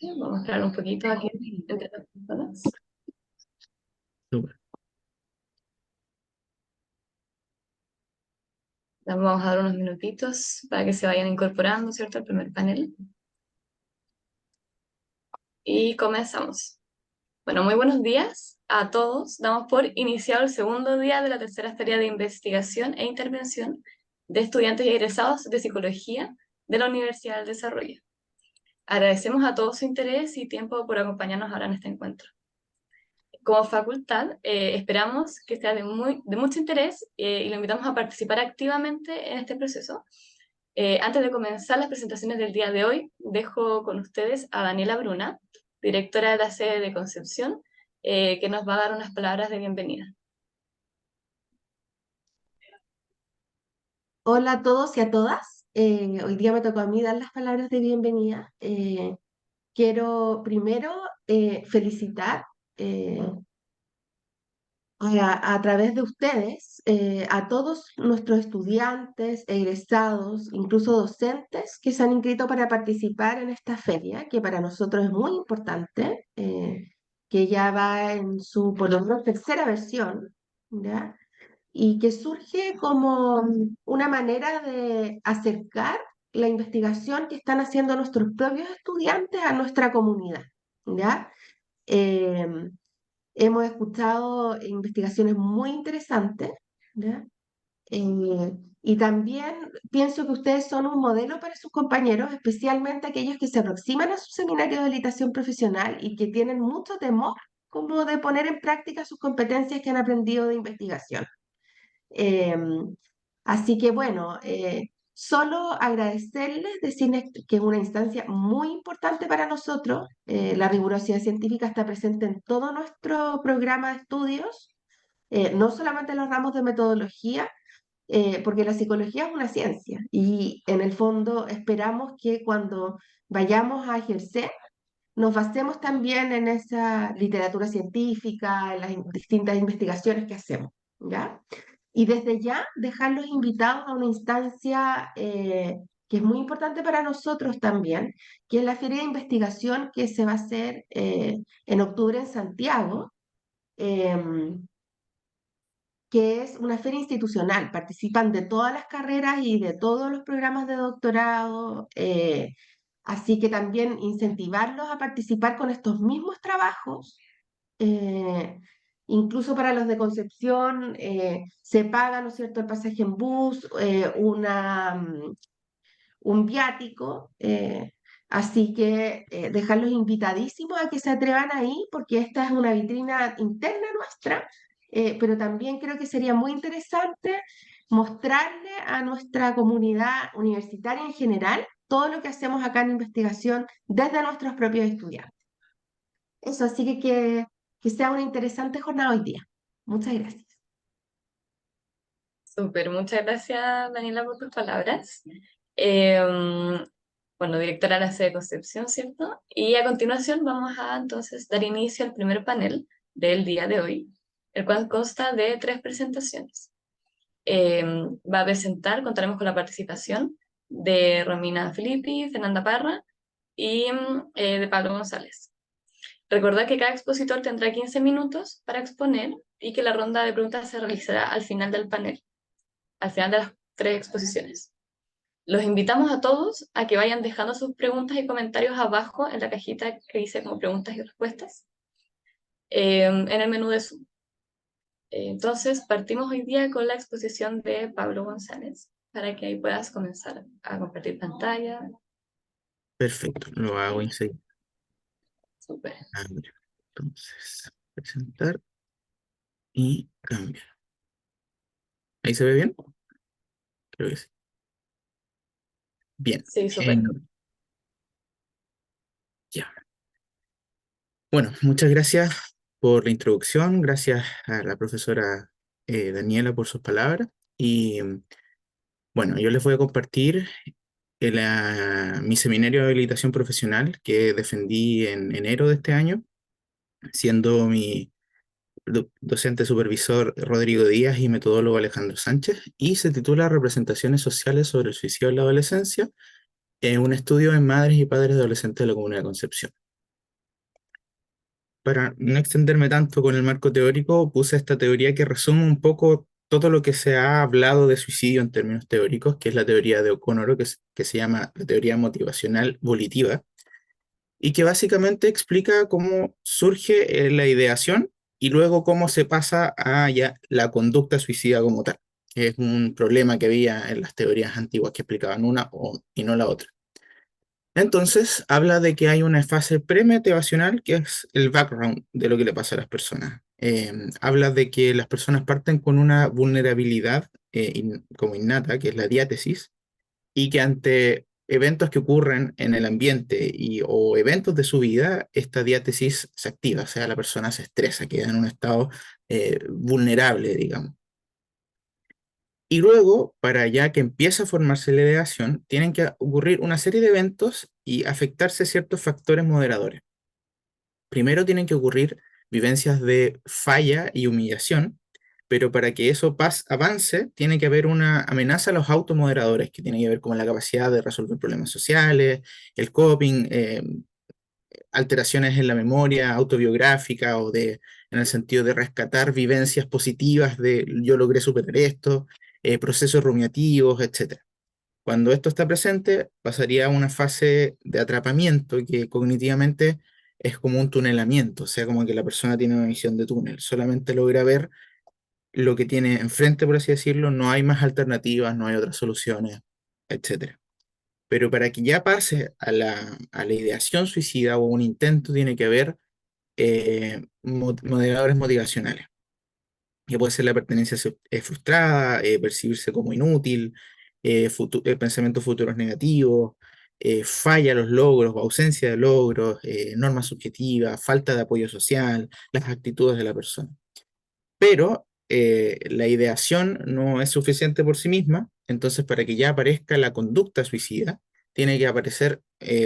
Vamos a esperar un poquito aquí entre las personas. Súper. Vamos a dar unos minutitos para que se vayan incorporando, ¿cierto? El primer panel. Y comenzamos. Bueno, muy buenos días a todos. Damos por iniciado el segundo día de la tercera feria de investigación e intervención de estudiantes y egresados de psicología de la Universidad del Desarrollo. Agradecemos a todos su interés y tiempo por acompañarnos ahora en este encuentro. Como facultad, esperamos que sea de mucho interés y lo invitamos a participar activamente en este proceso. Antes de comenzar las presentaciones del día de hoy, dejo con ustedes a Daniela Bruna, directora de la sede de Concepción, que nos va a dar unas palabras de bienvenida. Hola a todos y a todas. Hoy día me tocó a mí dar las palabras de bienvenida. Quiero primero felicitar eh, a través de ustedes a todos nuestros estudiantes, egresados, incluso docentes que se han inscrito para participar en esta feria, que para nosotros es muy importante, que ya va en su, por lo menos, tercera versión, ¿ya? Y que surge como una manera de acercar la investigación que están haciendo nuestros propios estudiantes a nuestra comunidad, ¿ya? Eh, Hemos escuchado investigaciones muy interesantes, ¿ya? Y también pienso que ustedes son un modelo para sus compañeros, especialmente aquellos que se aproximan a su seminario de habilitación profesional y que tienen mucho temor como de poner en práctica sus competencias que han aprendido de investigación. Eh, Así que bueno, solo agradecerles, decirles que es una instancia muy importante para nosotros. La rigurosidad científica está presente en todo nuestro programa de estudios, no solamente en los ramos de metodología, porque la psicología es una ciencia y en el fondo esperamos que cuando vayamos a ejercer, nos basemos también en esa literatura científica, en las distintas investigaciones que hacemos, ¿ya? Y desde ya dejarlos invitados a una instancia que es muy importante para nosotros también, que es la Feria de Investigación que se va a hacer en octubre en Santiago, em, que es una feria institucional. Participan de todas las carreras y de todos los programas de doctorado, así que también incentivarlos a participar con estos mismos trabajos. eh, Incluso para los de Concepción se paga, ¿no es cierto?, el pasaje en bus, un viático, así que dejarlos invitadísimos a que se atrevan ahí, porque esta es una vitrina interna nuestra, pero también creo que sería muy interesante mostrarle a nuestra comunidad universitaria en general todo lo que hacemos acá en investigación desde nuestros propios estudiantes. Eso, así que sea una interesante jornada hoy día. Muchas gracias. Súper, muchas gracias Daniela por tus palabras. Eh, bueno, directora de la sede de Concepción, ¿cierto? Y a continuación vamos a entonces dar inicio al primer panel del día de hoy, el cual consta de 3 presentaciones. Va a presentar, contaremos con la participación de Romina Filippi, Fernanda Parra y de Pablo González. Recordad que cada expositor tendrá 15 minutos para exponer y que la ronda de preguntas se realizará al final del panel, al final de las 3 exposiciones. Los invitamos a todos a que vayan dejando sus preguntas y comentarios abajo en la cajita que dice como preguntas y respuestas en el menú de Zoom. Entonces, partimos hoy día con la exposición de Pablo González, para que ahí puedas comenzar a compartir pantalla. Perfecto, lo hago enseguida. Súper. Entonces, presentar y cambiar. ¿Ahí se ve bien? Creo que sí. Bien. Sí, súper. Ya. Bueno, muchas gracias por la introducción, gracias a la profesora Daniela por sus palabras. Y bueno, yo les voy a compartir mi seminario de habilitación profesional que defendí en enero de este año, siendo mi docente supervisor Rodrigo Díaz y metodólogo Alejandro Sánchez, y se titula Representaciones sociales sobre el suicidio en la adolescencia, un estudio en madres y padres de adolescentes de la Comunidad de Concepción. para no extenderme tanto con el marco teórico, puse esta teoría que resume un poco todo lo que se ha hablado de suicidio en términos teóricos, que es la teoría de O'Connor, que se llama la teoría motivacional volitiva, y que básicamente explica cómo surge la ideación y luego cómo se pasa a ya la conducta suicida como tal, que es un problema que había en las teorías antiguas que explicaban una y no la otra. Entonces, habla de que hay una fase premotivacional que es el background de lo que le pasa a las personas. Habla de que las personas parten con una vulnerabilidad como innata, que es la diátesis, y que ante eventos que ocurren en el ambiente o eventos de su vida, esta diátesis se activa, o sea, la persona se estresa, queda en un estado vulnerable, digamos. Y luego, para ya que empiece a formarse la ideación, tienen que ocurrir una serie de eventos y afectarse ciertos factores moderadores. Primero tienen que ocurrir vivencias de falla y humillación, pero para que eso avance, tiene que haber una amenaza a los automoderadores, que tiene que ver con la capacidad de resolver problemas sociales, el coping, alteraciones en la memoria autobiográfica en el sentido de rescatar vivencias positivas de yo logré superar esto, procesos rumiativos, etcétera. Cuando esto está presente, pasaría a una fase de atrapamiento que cognitivamente es como un tunelamiento, o sea, como que la persona tiene una visión de túnel, solamente logra ver lo que tiene enfrente, por así decirlo, no hay más alternativas, no hay otras soluciones, etcétera. Pero para que ya pase a la ideación suicida o un intento, tiene que haber moderadores motivacionales, que puede ser la pertenencia frustrada, percibirse como inútil, pensamientos futuros negativos, falla a los logros o ausencia de logros, normas subjetivas, falta de apoyo social, las actitudes de la persona. Pero la ideación no es suficiente por sí misma, entonces para que ya aparezca la conducta suicida, tiene que aparecer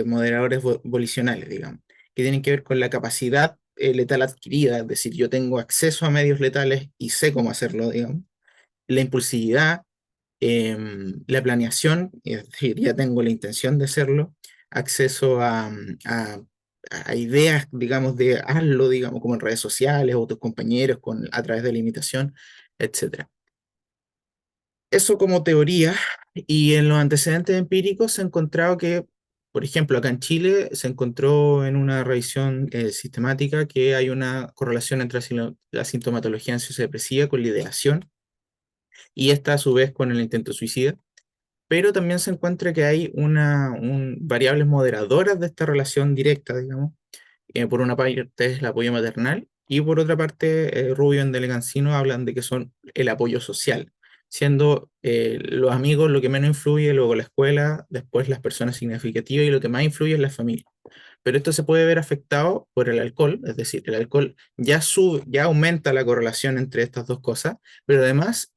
moderadores volicionales, digamos, que tienen que ver con la capacidad letal adquirida, es decir, yo tengo acceso a medios letales y sé cómo hacerlo, digamos, la impulsividad, la planeación, es decir, ya tengo la intención de hacerlo, acceso a ideas, digamos, de hazlo, digamos, como en redes sociales o tus compañeros a través de la imitación, etcétera. Eso como teoría, y en los antecedentes empíricos se ha encontrado que, por ejemplo, acá en Chile se encontró en una revisión sistemática que hay una correlación entre la sintomatología ansiosa-depresiva con la ideación y esta a su vez con el intento suicida, pero también se encuentra que hay variables moderadoras de esta relación directa, digamos. Por una parte es el apoyo maternal y por otra parte Rubio y Delegancino hablan de que son el apoyo social, siendo los amigos lo que menos influye, luego la escuela, después las personas significativas y lo que más influye es la familia. Pero esto se puede ver afectado por el alcohol, es decir, el alcohol ya aumenta la correlación entre estas dos cosas, pero además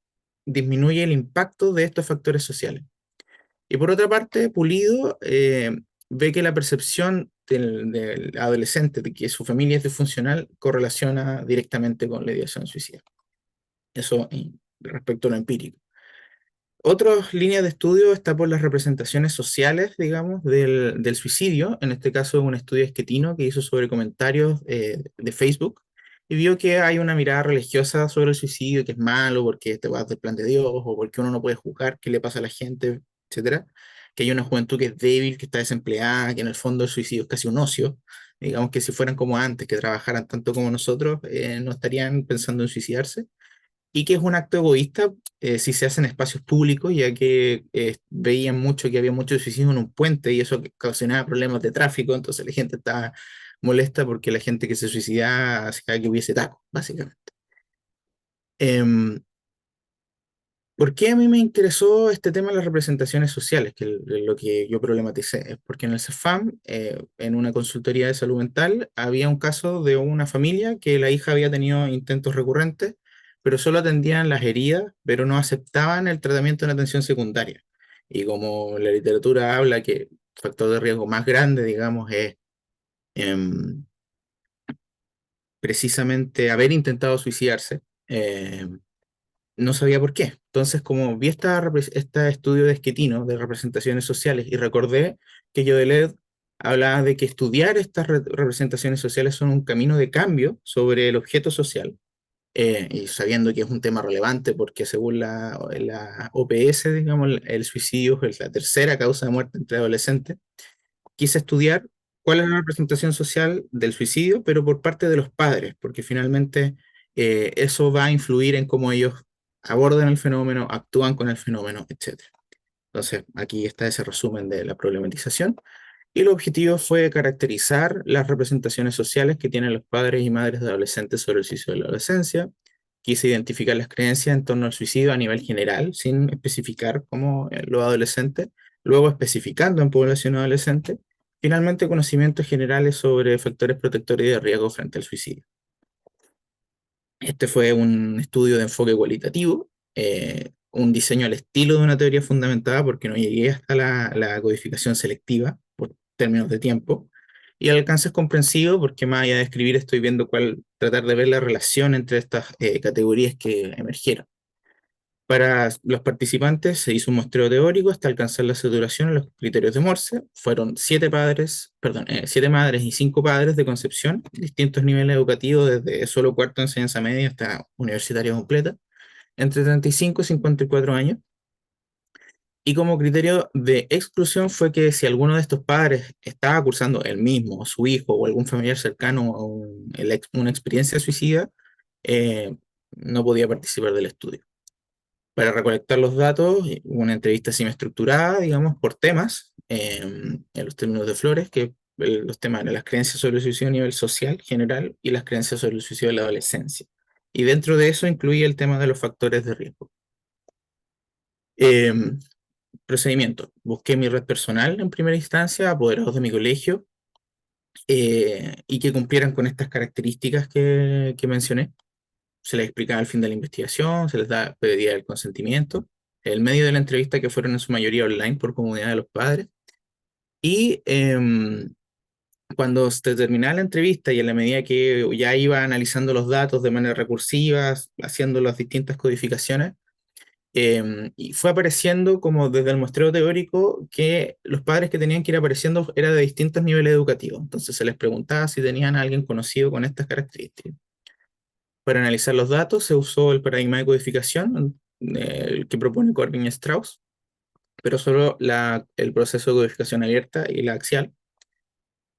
disminuye el impacto de estos factores sociales. Y por otra parte, Pulido ve que la percepción del adolescente de que su familia es disfuncional correlaciona directamente con la ideación suicida. Eso respecto a lo empírico. Otras líneas de estudio está por las representaciones sociales, digamos, del suicidio. En este caso, un estudio esquetino que hizo sobre comentarios de Facebook y vio que hay una mirada religiosa sobre el suicidio, que es malo porque te vas del plan de Dios o porque uno no puede juzgar qué le pasa a la gente, etcétera. Que hay una juventud que es débil, que está desempleada, que en el fondo el suicidio es casi un ocio. Digamos que si fueran como antes, que trabajaran tanto como nosotros, no estarían pensando en suicidarse y que es un acto egoísta si se hace en espacios públicos, ya que veían mucho que había mucho suicidio en un puente y eso ocasionaba problemas de tráfico, entonces la gente estaba molesta porque la gente que se suicidaba hacía que hubiese taco, básicamente. Em, ¿Por qué a mí me interesó este tema de las representaciones sociales, que es lo que yo problematicé? Es porque en el CEFAM, en una consultoría de salud mental, había un caso de una familia que la hija había tenido intentos recurrentes, pero solo atendían las heridas, pero no aceptaban el tratamiento en atención secundaria. Y como la literatura habla que el factor de riesgo más grande, digamos, es em, precisamente haber intentado suicidarse, no sabía por qué. Entonces, como vi este estudio de Esquetino de representaciones sociales y recordé que Yodelet hablaba de que estudiar estas representaciones sociales son un camino de cambio sobre el objeto social, y sabiendo que es un tema relevante porque según la OPS, digamos, el suicidio es la tercera causa de muerte entre adolescentes. Quise estudiar cuál es la representación social del suicidio, pero por parte de los padres, porque finalmente eso va a influir en cómo ellos abordan el fenómeno, actúan con el fenómeno, etc. Entonces, aquí está ese resumen de la problematización. Y el objetivo fue caracterizar las representaciones sociales que tienen los padres y madres de adolescentes sobre el suicidio de la adolescencia. Quise identificar las creencias en torno al suicidio a nivel general, sin especificar cómo los adolescentes, luego especificando en población adolescente, finalmente conocimientos generales sobre factores protectores y de riesgo frente al suicidio. Este fue un estudio de enfoque cualitativo, un diseño al estilo de una teoría fundamentada porque no llegué hasta la codificación selectiva por términos de tiempo, y el alcance es comprensivo porque más allá de escribir estoy viendo tratar de ver la relación entre estas categorías que emergieron. Para los participantes se hizo un muestreo teórico hasta alcanzar la saturación en los criterios de Morse. Fueron 7 madres y 5 padres de Concepción, distintos niveles educativos, desde solo cuarto de enseñanza media hasta universitaria completa, entre 35 y 54 años. Y como criterio de exclusión fue que si alguno de estos padres estaba cursando él mismo, su hijo o algún familiar cercano a una experiencia suicida, no podía participar del estudio. Para recolectar los datos, una entrevista semi-estructurada, digamos, por temas, en los términos de Flores, que los temas eran las creencias sobre el suicidio a nivel social general y las creencias sobre el suicidio de la adolescencia. Y dentro de eso incluía el tema de los factores de riesgo. Eh, Procedimiento. Busqué mi red personal en primera instancia, apoderados de mi colegio, y que cumplieran con estas características que mencioné. Se les explicaba el fin de la investigación, se les pedía el consentimiento, el medio de la entrevista que fueron en su mayoría online por comunidad de los padres, y cuando se terminaba la entrevista y en la medida que ya iba analizando los datos de manera recursiva, haciendo las distintas codificaciones, y fue apareciendo como desde el muestreo teórico que los padres que tenían que ir apareciendo eran de distintos niveles educativos, entonces se les preguntaba si tenían a alguien conocido con estas características. Para analizar los datos se usó el paradigma de codificación, el que propone Corbin y Strauss, pero solo el proceso de codificación abierta y la axial.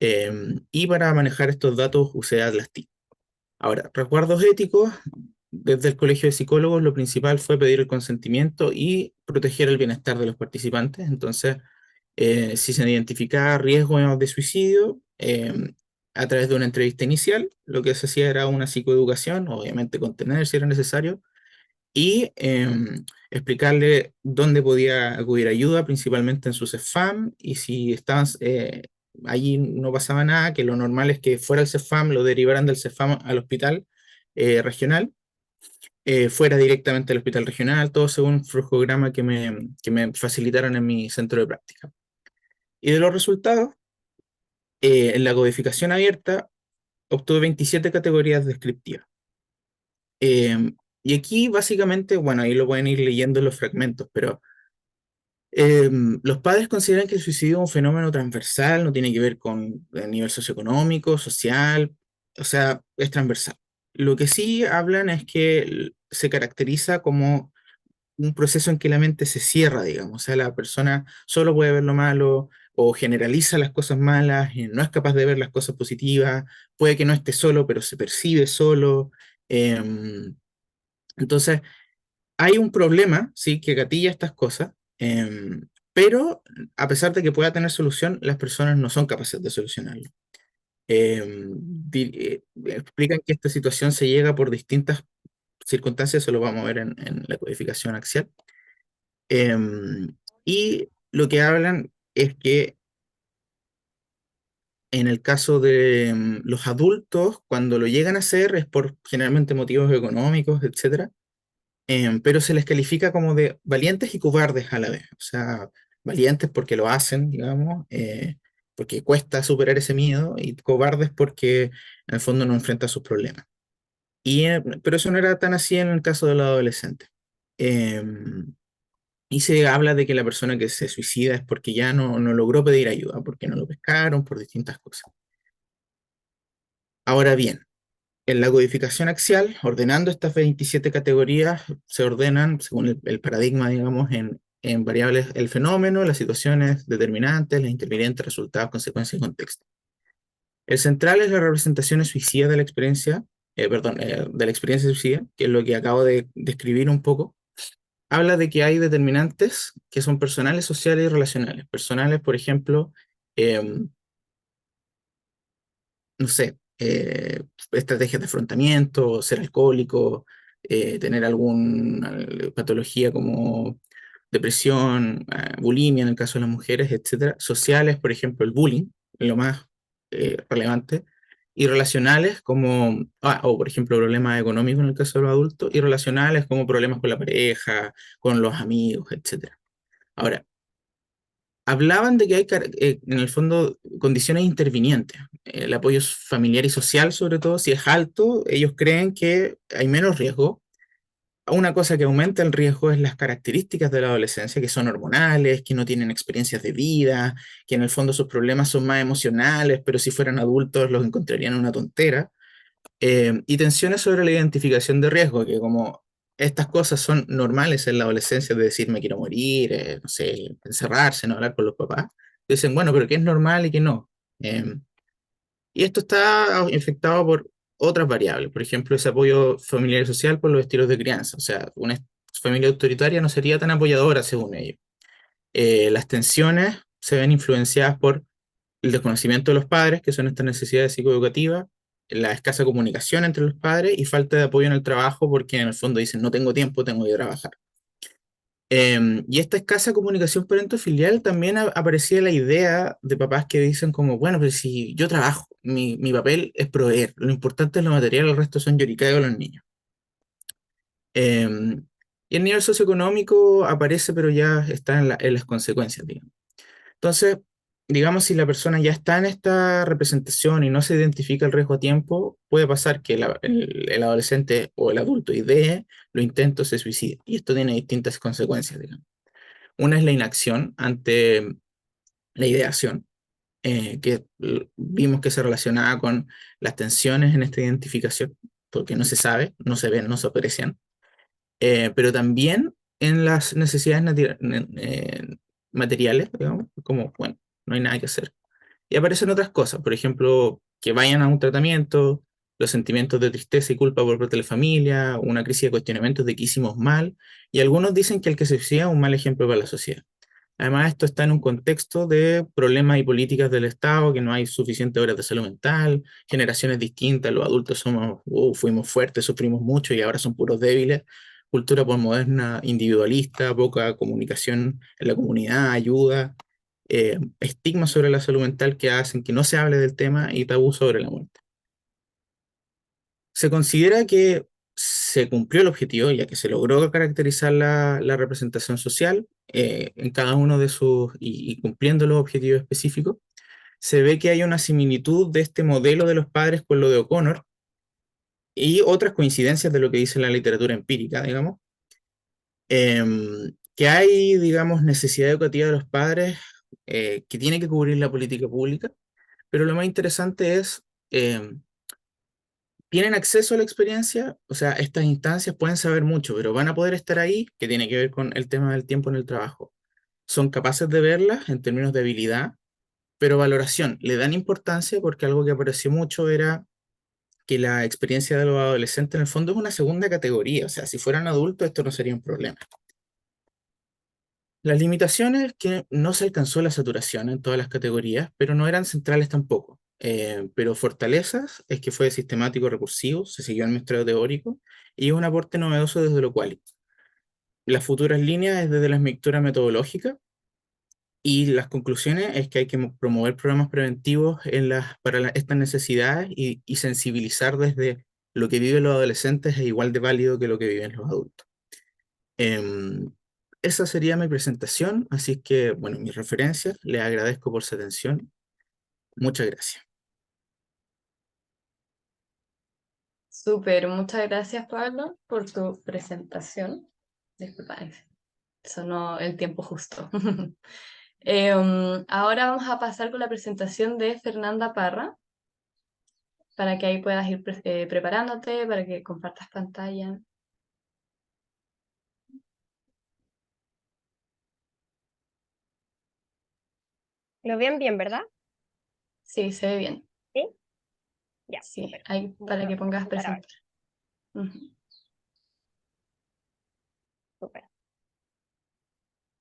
Y para manejar estos datos usé Atlas-T. Ahora, resguardos éticos, desde el Colegio de Psicólogos lo principal fue pedir el consentimiento y proteger el bienestar de los participantes. Entonces, si se identificaba riesgo de suicidio, a través de una entrevista inicial, lo que se hacía era una psicoeducación, obviamente contener si era necesario, y explicarle dónde podía acudir ayuda, principalmente en sus CEFAM, y si estaban allí no pasaba nada, que lo normal es que fuera el CEFAM, lo derivaran del CEFAM al hospital regional, fuera directamente al hospital regional, todo según un flujograma que me facilitaron en mi centro de práctica. Y de los resultados, en la codificación abierta, obtuve 27 categorías descriptivas. Y aquí básicamente, bueno, ahí lo pueden ir leyendo en los fragmentos, pero los padres consideran que el suicidio es un fenómeno transversal, no tiene que ver con el nivel socioeconómico, social, o sea, es transversal. Lo que sí hablan es que se caracteriza como un proceso en que la mente se cierra, digamos, o sea, la persona solo puede ver lo malo o generaliza las cosas malas y no es capaz de ver las cosas positivas, puede que no esté solo, pero se percibe solo. Entonces, hay un problema, sí, que gatilla estas cosas, pero a pesar de que pueda tener solución, las personas no son capaces de solucionarlo. Explican que esta situación se llega por distintas circunstancias, eso lo vamos a ver en la codificación axial. Y lo que hablan es que en el caso de los adultos, cuando lo llegan a hacer es por generalmente motivos económicos, etcétera, pero se les califica como de valientes y cobardes a la vez. O sea, valientes porque lo hacen, digamos, porque cuesta superar ese miedo, y cobardes porque en el fondo no enfrentan sus problemas. Pero eso no era tan así en el caso de los adolescentes. y se habla de que la persona que se suicida es porque ya no logró pedir ayuda, porque no lo pescaron, por distintas cosas. Ahora bien, en la codificación axial, ordenando estas 27 categorías, se ordenan, según el paradigma, digamos, en variables el fenómeno, las situaciones determinantes, las intervinientes, resultados, consecuencias y contexto. El central es la representación suicida de la experiencia, de la experiencia suicida, que es lo que acabo de describir un poco. Habla de que hay determinantes que son personales, sociales y relacionales. Personales, por ejemplo, em, no sé, estrategias de afrontamiento, ser alcohólico, tener alguna patología como depresión, bulimia en el caso de las mujeres, etcétera. Sociales, por ejemplo, el bullying, lo más relevante. Y relacionales como, o por ejemplo, problemas económicos en el caso de los adultos, y relacionales como problemas con la pareja, con los amigos, etcétera. Ahora, hablaban de que hay, en el fondo, condiciones intervinientes. El apoyo familiar y social, sobre todo, si es alto, ellos creen que hay menos riesgo. Una cosa que aumenta el riesgo es las características de la adolescencia, que son hormonales, que no tienen experiencias de vida, que en el fondo sus problemas son más emocionales, pero si fueran adultos los encontrarían una tontera. Y tensiones sobre la identificación de riesgo, que como estas cosas son normales en la adolescencia, de decir me quiero morir, no sé, encerrarse, no hablar con los papás, dicen, bueno, pero ¿qué es normal y qué no? Eh, y esto está infectado por otras variables, por ejemplo, ese apoyo familiar y social por los estilos de crianza. O sea, una familia autoritaria no sería tan apoyadora según ellos. Las tensiones se ven influenciadas por el desconocimiento de los padres, que son estas necesidades psicoeducativas, la escasa comunicación entre los padres y falta de apoyo en el trabajo porque en el fondo dicen no tengo tiempo, tengo que trabajar. Y esta escasa comunicación parento-filial también aparecía la idea de papás que dicen como, bueno, pero si yo trabajo, mi papel es proveer, lo importante es lo material, el resto son lloricados los niños. Em, y el nivel socioeconómico aparece, pero ya está en las consecuencias, digamos. Entonces, digamos, si la persona ya está en esta representación y no se identifica el riesgo a tiempo, puede pasar que el adolescente o el adulto idee, lo intente o se suicide. Y esto tiene distintas consecuencias, digamos. Una es la inacción ante la ideación, que vimos que se relacionaba con las tensiones en esta identificación, porque no se sabe, no se ven, no se aprecian, pero también en las necesidades materiales, digamos, como, bueno, no hay nada que hacer. Y aparecen otras cosas, por ejemplo, que vayan a un tratamiento, los sentimientos de tristeza y culpa por parte de la familia, una crisis de cuestionamientos de qué hicimos mal, y algunos dicen que el que se suicida es un mal ejemplo para la sociedad. Además, esto está en un contexto de problemas y políticas del Estado, que no hay suficientes horas de salud mental, generaciones distintas, los adultos fuimos fuertes, sufrimos mucho y ahora son puros débiles, cultura posmoderna, individualista, poca comunicación en la comunidad, ayuda, estigmas sobre la salud mental que hacen que no se hable del tema y tabú sobre la muerte. Se considera que se cumplió el objetivo, ya que se logró caracterizar la representación social en cada uno de sus, y cumpliendo los objetivos específicos. Se ve que hay una similitud de este modelo de los padres con lo de O'Connor y otras coincidencias de lo que dice la literatura empírica, digamos, que hay, digamos, necesidad educativa de los padres que tiene que cubrir la política pública, pero lo más interesante es tienen acceso a la experiencia, o sea, estas instancias pueden saber mucho, pero van a poder estar ahí, que tiene que ver con el tema del tiempo en el trabajo. Son capaces de verlas en términos de habilidad, pero valoración, le dan importancia porque algo que apareció mucho era que la experiencia de los adolescentes en el fondo es una segunda categoría, o sea, si fueran adultos esto no sería un problema. Las limitaciones que no se alcanzó la saturación en todas las categorías, pero no eran centrales tampoco. Pero fortalezas es que fue sistemático recursivo, se siguió el muestreo teórico y un aporte novedoso desde lo cual. Las futuras líneas es desde la lectura metodológica y las conclusiones es que hay que promover programas preventivos estas necesidades y sensibilizar desde lo que viven los adolescentes es igual de válido que lo que viven los adultos. Em, Esa sería mi presentación, así que, bueno, mis referencias, les agradezco por su atención. Muchas gracias. Súper, muchas gracias Pablo por tu presentación. Disculpa. sonó el tiempo justo. Ahora vamos a pasar con la presentación de Fernanda Parra, para que ahí puedas ir preparándote, para que compartas pantalla. Lo ven bien, ¿verdad? Sí, se ve bien. Sí, ya, Sí, súper. ahí Voy para a que pongas presentar ahora. presentar. Ujú. Súper.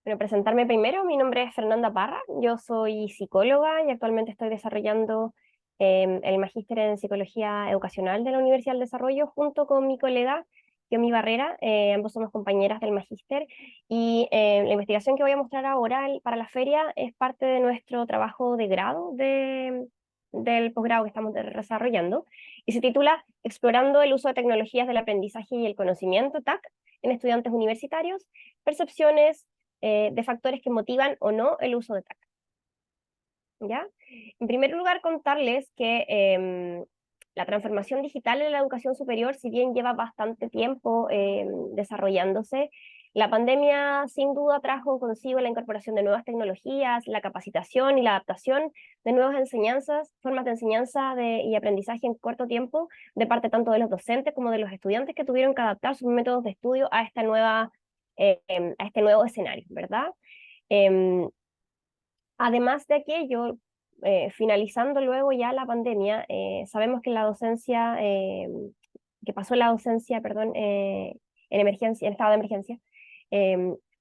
Bueno, presentarme primero, mi nombre es Fernanda Parra, yo soy psicóloga y actualmente estoy desarrollando el magíster en psicología educacional de la Universidad del Desarrollo junto con mi colega Yomi Barrera, ambos somos compañeras del magíster y la investigación que voy a mostrar ahora para la feria es parte de nuestro trabajo de grado del posgrado que estamos desarrollando y se titula Explorando el uso de tecnologías del aprendizaje y el conocimiento, TAC, en estudiantes universitarios, percepciones de factores que motivan o no el uso de TAC. ¿Ya? En primer lugar, contarles que la transformación digital en la educación superior, si bien lleva bastante tiempo desarrollándose, la pandemia sin duda trajo consigo la incorporación de nuevas tecnologías, la capacitación y la adaptación de nuevas enseñanzas, formas de enseñanza y aprendizaje en corto tiempo, de parte tanto de los docentes como de los estudiantes que tuvieron que adaptar sus métodos de estudio a a este nuevo escenario, ¿verdad? Em, Además de aquello, finalizando luego ya la pandemia, sabemos que la docencia, que pasó la docencia, perdón, en emergencia, en estado de emergencia,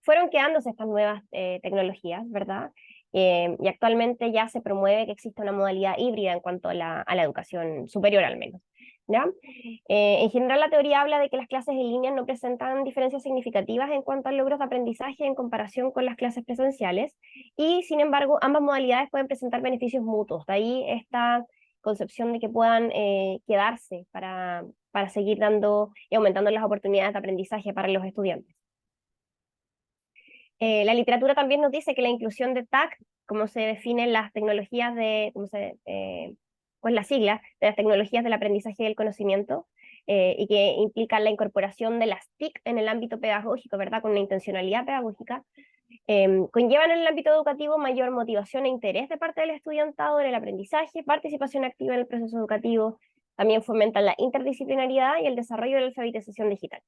fueron quedándose estas nuevas tecnologías, ¿verdad? Y actualmente ya se promueve que exista una modalidad híbrida en cuanto a a la educación superior al menos, ¿ya? En general, la teoría habla de que las clases en línea no presentan diferencias significativas en cuanto a logros de aprendizaje en comparación con las clases presenciales, y sin embargo, ambas modalidades pueden presentar beneficios mutuos. De ahí esta concepción de que puedan quedarse para seguir dando y aumentando las oportunidades de aprendizaje para los estudiantes. La literatura también nos dice que la inclusión de TAC, como se definen las tecnologías pues las siglas de las tecnologías del aprendizaje y del conocimiento, y que implican la incorporación de las TIC en el ámbito pedagógico, ¿verdad? Con una intencionalidad pedagógica, conllevan en el ámbito educativo mayor motivación e interés de parte del estudiantado en el aprendizaje, participación activa en el proceso educativo, también fomentan la interdisciplinariedad y el desarrollo de la alfabetización digital.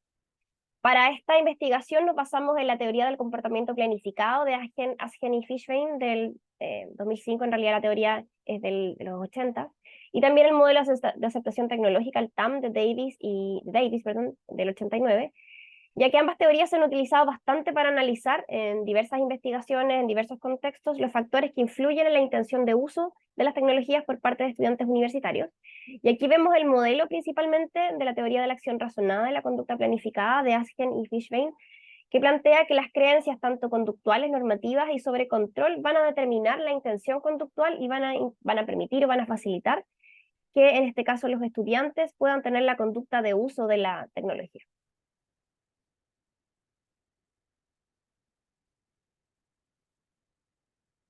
Para esta investigación nos basamos en la teoría del comportamiento planificado de Asgen y Fishbein del 2005, en realidad la teoría es de los 80, y también el modelo de aceptación tecnológica, el TAM de Davis, perdón, del 89, ya que ambas teorías se han utilizado bastante para analizar en diversas investigaciones, en diversos contextos, los factores que influyen en la intención de uso de las tecnologías por parte de estudiantes universitarios. Y aquí vemos el modelo principalmente de la teoría de la acción razonada y la conducta planificada de Asgen y Fishbein, que plantea que las creencias tanto conductuales, normativas y sobre control van a determinar la intención conductual y van a permitir o van a facilitar que en este caso los estudiantes puedan tener la conducta de uso de la tecnología.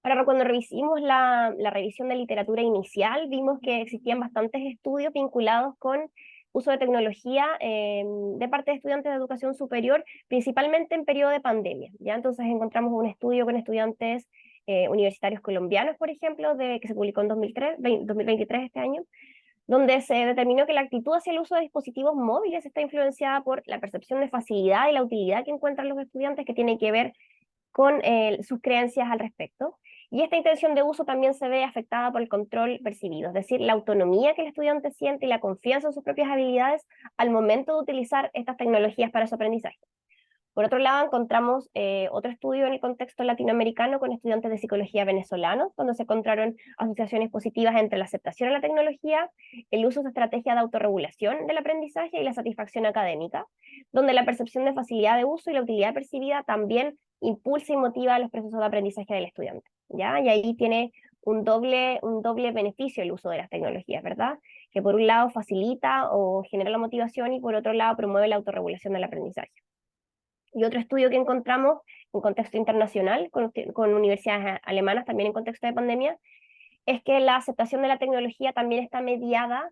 Ahora, cuando revisamos la revisión de literatura inicial, vimos que existían bastantes estudios vinculados con uso de tecnología de parte de estudiantes de educación superior, principalmente en periodo de pandemia. ¿Ya? Entonces encontramos un estudio con estudiantes universitarios colombianos, por ejemplo, que se publicó en 2023, este año, donde se determinó que la actitud hacia el uso de dispositivos móviles está influenciada por la percepción de facilidad y la utilidad que encuentran los estudiantes, que tiene que ver con sus creencias al respecto. Y esta intención de uso también se ve afectada por el control percibido, es decir, la autonomía que el estudiante siente y la confianza en sus propias habilidades al momento de utilizar estas tecnologías para su aprendizaje. Por otro lado, encontramos otro estudio en el contexto latinoamericano con estudiantes de psicología venezolanos, donde se encontraron asociaciones positivas entre la aceptación de la tecnología, el uso de estrategias de autorregulación del aprendizaje y la satisfacción académica, donde la percepción de facilidad de uso y la utilidad percibida también impulsa y motiva los procesos de aprendizaje del estudiante, ¿ya? Y ahí tiene un doble beneficio el uso de las tecnologías, ¿verdad? Que por un lado facilita o genera la motivación y por otro lado promueve la autorregulación del aprendizaje. Y otro estudio que encontramos en contexto internacional, con universidades alemanas también en contexto de pandemia, es que la aceptación de la tecnología también está mediada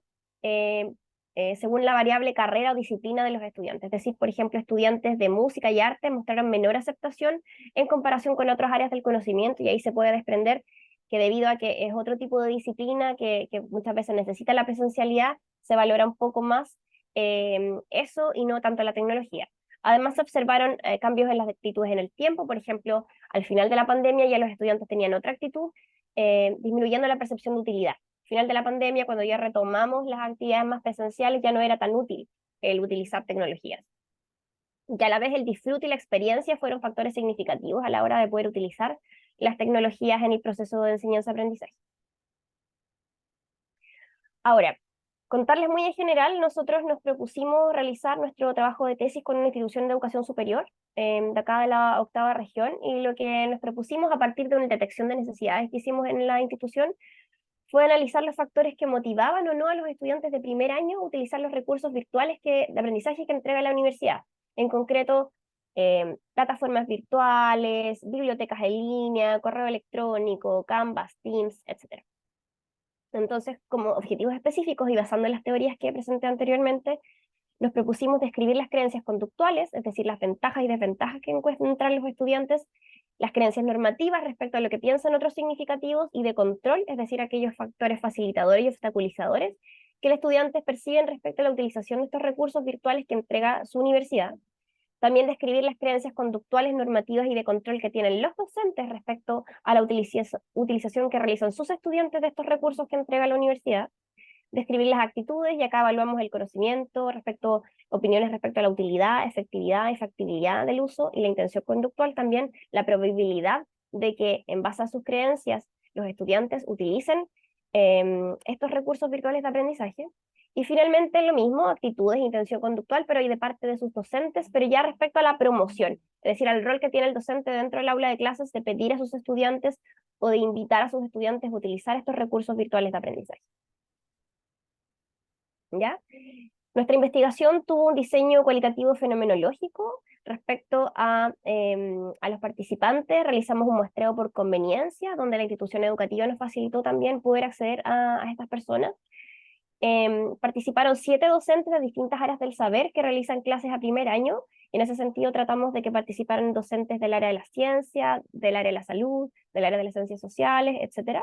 según la variable carrera o disciplina de los estudiantes. Es decir, por ejemplo, estudiantes de música y arte mostraron menor aceptación en comparación con otras áreas del conocimiento, y ahí se puede desprender que debido a que es otro tipo de disciplina que muchas veces necesita la presencialidad, se valora un poco más eso y no tanto la tecnología. Además, se observaron cambios en las actitudes en el tiempo. Por ejemplo, al final de la pandemia ya los estudiantes tenían otra actitud, disminuyendo la percepción de utilidad. Al final de la pandemia, cuando ya retomamos las actividades más presenciales, ya no era tan útil el utilizar tecnologías. Y a la vez el disfrute y la experiencia fueron factores significativos a la hora de poder utilizar las tecnologías en el proceso de enseñanza-aprendizaje. Ahora, contarles muy en general, nosotros nos propusimos realizar nuestro trabajo de tesis con una institución de educación superior, de acá de la 8ª región, y lo que nos propusimos a partir de una detección de necesidades que hicimos en la institución fue analizar los factores que motivaban o no a los estudiantes de primer año a utilizar los recursos virtuales de aprendizaje que entrega la universidad. En concreto, plataformas virtuales, bibliotecas en línea, correo electrónico, Canvas, Teams, etc. Entonces, como objetivos específicos y basando en las teorías que presenté anteriormente, nos propusimos describir las creencias conductuales, es decir, las ventajas y desventajas que encuentran los estudiantes, las creencias normativas respecto a lo que piensan otros significativos, y de control, es decir, aquellos factores facilitadores y obstaculizadores que los estudiantes perciben respecto a la utilización de estos recursos virtuales que entrega su universidad. También describir las creencias conductuales, normativas y de control que tienen los docentes respecto a la utilización que realizan sus estudiantes de estos recursos que entrega la universidad. Describir las actitudes, y acá evaluamos el conocimiento, opiniones respecto a la utilidad, efectividad y factibilidad del uso, y la intención conductual también, la probabilidad de que en base a sus creencias los estudiantes utilicen estos recursos virtuales de aprendizaje. Y finalmente lo mismo, actitudes, intención conductual, pero y de parte de sus docentes, pero ya respecto a la promoción, es decir, al rol que tiene el docente dentro del aula de clases de pedir a sus estudiantes o de invitar a sus estudiantes a utilizar estos recursos virtuales de aprendizaje. ¿Ya? Nuestra investigación tuvo un diseño cualitativo fenomenológico respecto a los participantes. Realizamos un muestreo por conveniencia, donde la institución educativa nos facilitó también poder acceder a estas personas. Participaron 7 docentes de distintas áreas del saber que realizan clases a primer año. En ese sentido, tratamos de que participaran docentes del área de la ciencia, del área de la salud, del área de las ciencias sociales, etc.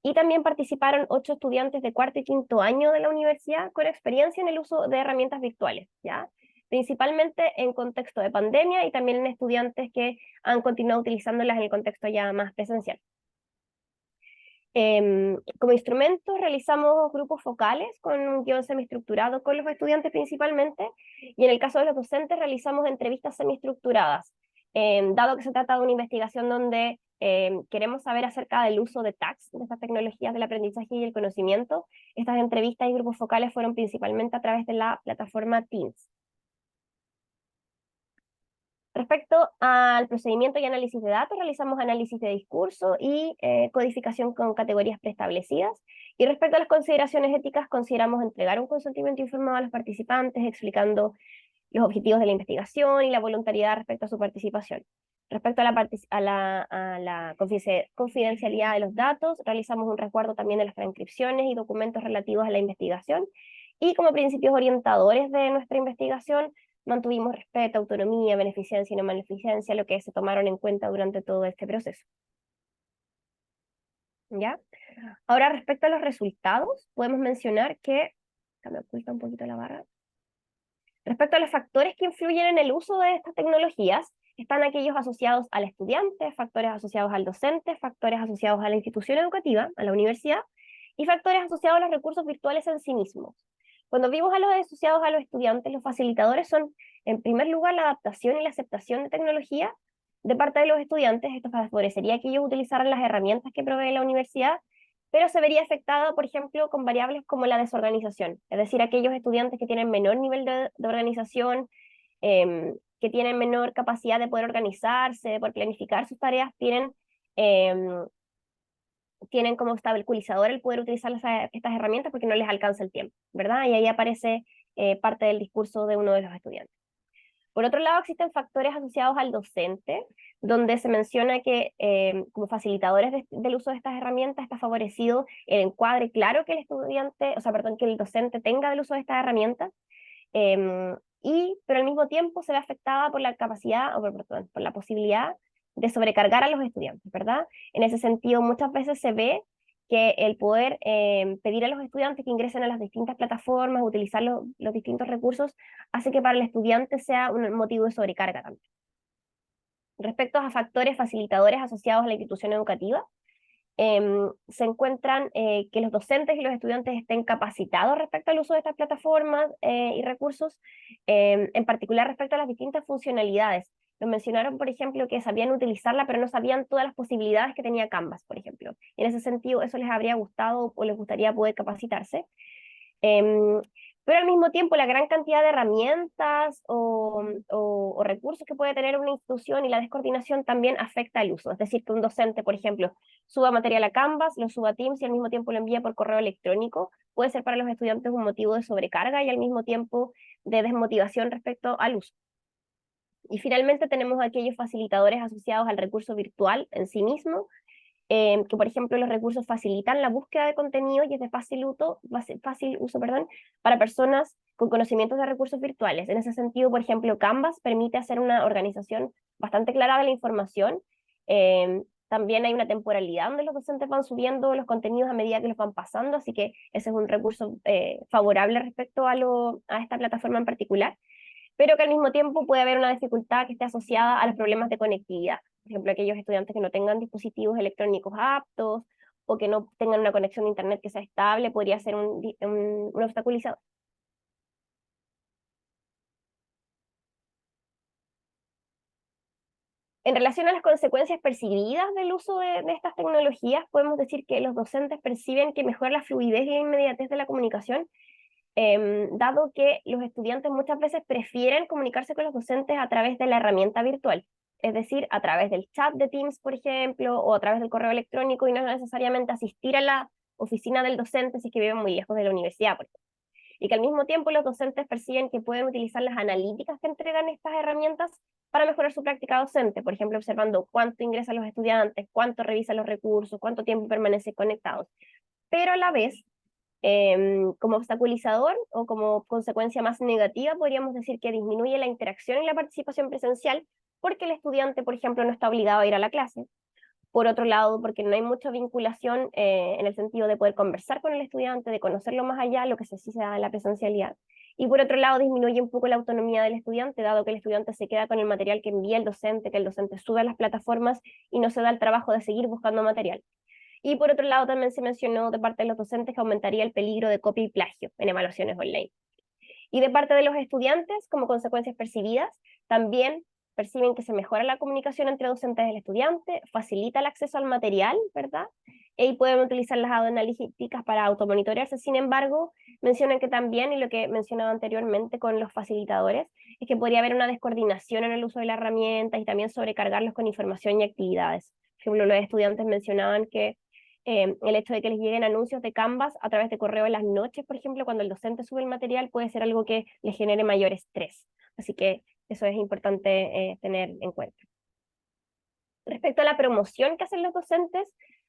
Y también participaron 8 estudiantes de 4º y 5º año de la universidad con experiencia en el uso de herramientas virtuales, ¿ya? Principalmente en contexto de pandemia, y también en estudiantes que han continuado utilizándolas en el contexto ya más presencial. Como instrumentos realizamos grupos focales con un guión semiestructurado con los estudiantes principalmente, y en el caso de los docentes realizamos entrevistas semiestructuradas, dado que se trata de una investigación donde queremos saber acerca del uso de tags, de estas tecnologías del aprendizaje y el conocimiento. Estas entrevistas y grupos focales fueron principalmente a través de la plataforma Teams. Respecto al procedimiento y análisis de datos, realizamos análisis de discurso y codificación con categorías preestablecidas. Y respecto a las consideraciones éticas, consideramos entregar un consentimiento informado a los participantes, explicando los objetivos de la investigación y la voluntariedad respecto a su participación. Respecto a la confidencialidad de los datos, realizamos un resguardo también de las transcripciones y documentos relativos a la investigación. Y como principios orientadores de nuestra investigación, mantuvimos respeto, autonomía, beneficencia y no maleficencia, lo que se tomaron en cuenta durante todo este proceso. ¿Ya? Ahora, respecto a los resultados, podemos mencionar que... me oculta un poquito la barra. Respecto a los factores que influyen en el uso de estas tecnologías, están aquellos asociados al estudiante, factores asociados al docente, factores asociados a la institución educativa, a la universidad, y factores asociados a los recursos virtuales en sí mismos. Cuando vimos a los asociados a los estudiantes, los facilitadores son, en primer lugar, la adaptación y la aceptación de tecnología de parte de los estudiantes. Esto favorecería que ellos utilizaran las herramientas que provee la universidad, pero se vería afectada, por ejemplo, con variables como la desorganización, es decir, aquellos estudiantes que tienen menor nivel de organización, que tienen menor capacidad de poder organizarse, de poder planificar sus tareas, tienen como obstaculizador el poder utilizar estas herramientas porque no les alcanza el tiempo, ¿verdad? Y ahí aparece parte del discurso de uno de los estudiantes. Por otro lado, existen factores asociados al docente, donde se menciona que como facilitadores del uso de estas herramientas está favorecido el encuadre claro que el estudiante, o sea, perdón, que el docente tenga del uso de estas herramientas, pero al mismo tiempo se ve afectada por la capacidad, o perdón, por la posibilidad de sobrecargar a los estudiantes, ¿verdad? En ese sentido, muchas veces se ve que el poder pedir a los estudiantes que ingresen a las distintas plataformas, utilizar los distintos recursos, hace que para el estudiante sea un motivo de sobrecarga también. Respecto a factores facilitadores asociados a la institución educativa, se encuentran que los docentes y los estudiantes estén capacitados respecto al uso de estas plataformas y recursos, en particular respecto a las distintas funcionalidades. Nos mencionaron, por ejemplo, que sabían utilizarla, pero no sabían todas las posibilidades que tenía Canvas, por ejemplo. En ese sentido, eso les habría gustado o les gustaría poder capacitarse. Pero al mismo tiempo la gran cantidad de herramientas o recursos que puede tener una institución y la descoordinación también afecta el uso. Es decir, que un docente, por ejemplo, suba material a Canvas, lo suba a Teams y al mismo tiempo lo envía por correo electrónico, puede ser para los estudiantes un motivo de sobrecarga y al mismo tiempo de desmotivación respecto al uso. Y finalmente tenemos aquellos facilitadores asociados al recurso virtual en sí mismo, que por ejemplo los recursos facilitan la búsqueda de contenido y es de fácil uso, para personas con conocimientos de recursos virtuales. En ese sentido, por ejemplo, Canvas permite hacer una organización bastante clara de la información. También hay una temporalidad donde los docentes van subiendo los contenidos a medida que los van pasando, así que ese es un recurso favorable respecto a esta plataforma en particular, pero que al mismo tiempo puede haber una dificultad que esté asociada a los problemas de conectividad. Por ejemplo, aquellos estudiantes que no tengan dispositivos electrónicos aptos o que no tengan una conexión de internet que sea estable, podría ser un obstaculizador. En relación a las consecuencias percibidas del uso de estas tecnologías, podemos decir que los docentes perciben que mejora la fluidez y la inmediatez de la comunicación, dado que los estudiantes muchas veces prefieren comunicarse con los docentes a través de la herramienta virtual, es decir, a través del chat de Teams, por ejemplo, o a través del correo electrónico y no necesariamente asistir a la oficina del docente si es que viven muy lejos de la universidad, por ejemplo. Y que al mismo tiempo los docentes perciben que pueden utilizar las analíticas que entregan estas herramientas para mejorar su práctica docente, por ejemplo, observando cuánto ingresan los estudiantes, cuánto revisan los recursos, cuánto tiempo permanecen conectados. Pero a la vez, como obstaculizador o como consecuencia más negativa, podríamos decir que disminuye la interacción y la participación presencial porque el estudiante, por ejemplo, no está obligado a ir a la clase. Por otro lado, porque no hay mucha vinculación en el sentido de poder conversar con el estudiante, de conocerlo más allá, lo que se da en la presencialidad. Y por otro lado, disminuye un poco la autonomía del estudiante, dado que el estudiante se queda con el material que envía el docente, que el docente sube a las plataformas y no se da el trabajo de seguir buscando material. Y por otro lado, también se mencionó de parte de los docentes que aumentaría el peligro de copia y plagio en evaluaciones online. Y de parte de los estudiantes, como consecuencias percibidas, también perciben que se mejora la comunicación entre docentes y el estudiante, facilita el acceso al material, ¿verdad? Y pueden utilizar las analíticas para automonitorearse. Sin embargo, mencionan que también, y lo que mencionaba anteriormente con los facilitadores, es que podría haber una descoordinación en el uso de la herramienta y también sobrecargarlos con información y actividades. Por ejemplo, los estudiantes mencionaban que el hecho de que les lleguen anuncios de Canvas a través de correo en las noches, por ejemplo, cuando el docente sube el material, puede ser algo que les genere mayor estrés. Así que eso es importante tener en cuenta. Respecto a la promoción que hacen los docentes,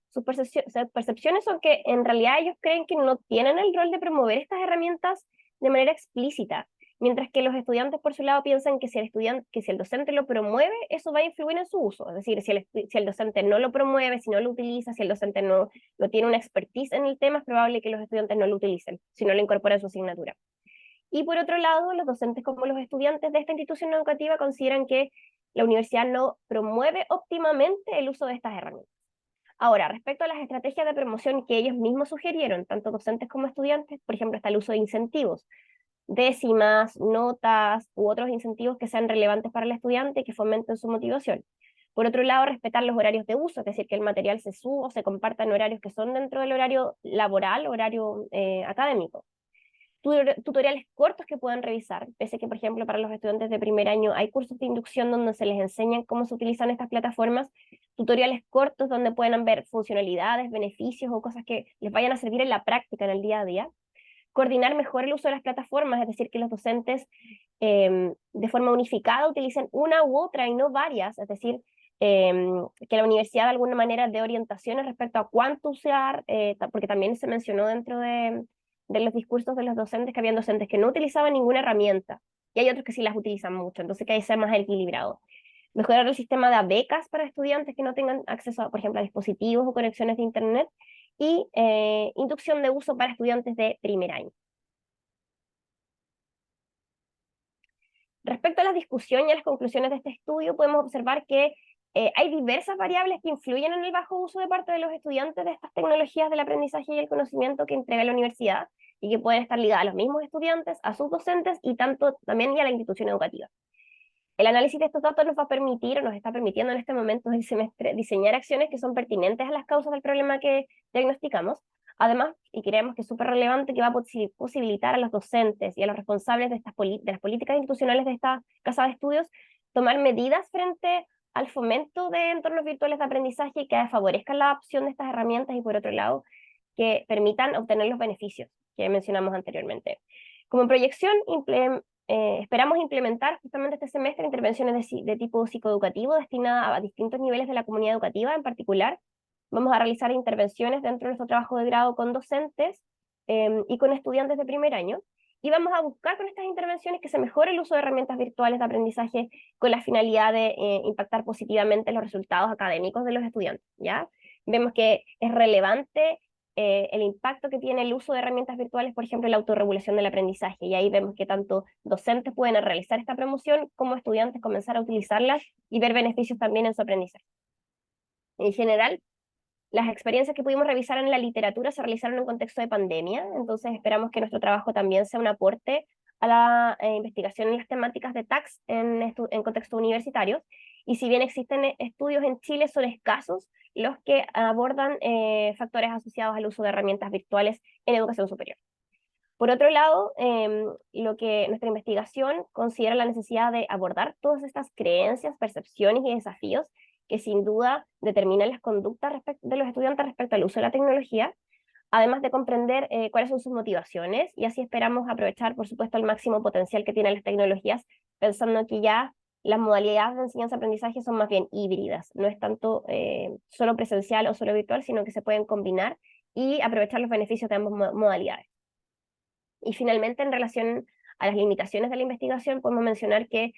sus percepciones son que en realidad ellos creen que no tienen el rol de promover estas herramientas de manera explícita, mientras que los estudiantes por su lado piensan que si el docente lo promueve, eso va a influir en su uso. Es decir, si el docente no lo promueve, si no lo utiliza, si el docente no tiene una expertise en el tema, es probable que los estudiantes no lo utilicen, si no lo incorporan a su asignatura. Y por otro lado, los docentes como los estudiantes de esta institución educativa consideran que la universidad no promueve óptimamente el uso de estas herramientas. Ahora, respecto a las estrategias de promoción que ellos mismos sugirieron, tanto docentes como estudiantes, por ejemplo, está el uso de incentivos, décimas, notas u otros incentivos que sean relevantes para el estudiante y que fomenten su motivación. Por otro lado, respetar los horarios de uso, es decir, que el material se suba o se comparta en horarios que son dentro del horario laboral, horario académico. Tutoriales cortos que puedan revisar, pese que, por ejemplo, para los estudiantes de primer año hay cursos de inducción donde se les enseñan cómo se utilizan estas plataformas, tutoriales cortos donde puedan ver funcionalidades, beneficios o cosas que les vayan a servir en la práctica, en el día a día. Coordinar mejor el uso de las plataformas, es decir, que los docentes de forma unificada utilicen una u otra y no varias, es decir, que la universidad de alguna manera dé orientaciones respecto a cuánto usar, porque también se mencionó dentro de los discursos de los docentes que habían docentes que no utilizaban ninguna herramienta y hay otros que sí las utilizan mucho, entonces que hay que ser más equilibrado. Mejorar el sistema de becas para estudiantes que no tengan acceso, por ejemplo, a dispositivos o conexiones de Internet y inducción de uso para estudiantes de primer año. Respecto a la discusión y a las conclusiones de este estudio, podemos observar que hay diversas variables que influyen en el bajo uso de parte de los estudiantes de estas tecnologías del aprendizaje y el conocimiento que entrega la universidad y que pueden estar ligadas a los mismos estudiantes, a sus docentes y también a la institución educativa. El análisis de estos datos nos va a permitir, o nos está permitiendo en este momento del semestre, diseñar acciones que son pertinentes a las causas del problema que diagnosticamos. Además, y creemos que es súper relevante, que va a posibilitar a los docentes y a los responsables de las políticas institucionales de esta casa de estudios tomar medidas frente al fomento de entornos virtuales de aprendizaje que favorezcan la adopción de estas herramientas y, por otro lado, que permitan obtener los beneficios que mencionamos anteriormente. Como proyección, esperamos implementar justamente este semestre intervenciones de tipo psicoeducativo destinadas a distintos niveles de la comunidad educativa. En particular, vamos a realizar intervenciones dentro de nuestro trabajo de grado con docentes y con estudiantes de primer año. Y vamos a buscar con estas intervenciones que se mejore el uso de herramientas virtuales de aprendizaje con la finalidad de impactar positivamente los resultados académicos de los estudiantes, ¿ya? Vemos que es relevante el impacto que tiene el uso de herramientas virtuales, por ejemplo, la autorregulación del aprendizaje, y ahí vemos que tanto docentes pueden realizar esta promoción como estudiantes comenzar a utilizarlas y ver beneficios también en su aprendizaje. En general, las experiencias que pudimos revisar en la literatura se realizaron en un contexto de pandemia, entonces esperamos que nuestro trabajo también sea un aporte a la investigación en las temáticas de TACS en contextos universitarios, y si bien existen estudios en Chile, son escasos los que abordan factores asociados al uso de herramientas virtuales en educación superior. Por otro lado, nuestra investigación considera la necesidad de abordar todas estas creencias, percepciones y desafíos que sin duda determinan las conductas de los estudiantes respecto al uso de la tecnología, además de comprender cuáles son sus motivaciones, y así esperamos aprovechar, por supuesto, el máximo potencial que tienen las tecnologías, pensando que ya las modalidades de enseñanza-aprendizaje son más bien híbridas, no es tanto solo presencial o solo virtual, sino que se pueden combinar y aprovechar los beneficios de ambas modalidades. Y finalmente, en relación a las limitaciones de la investigación, podemos mencionar que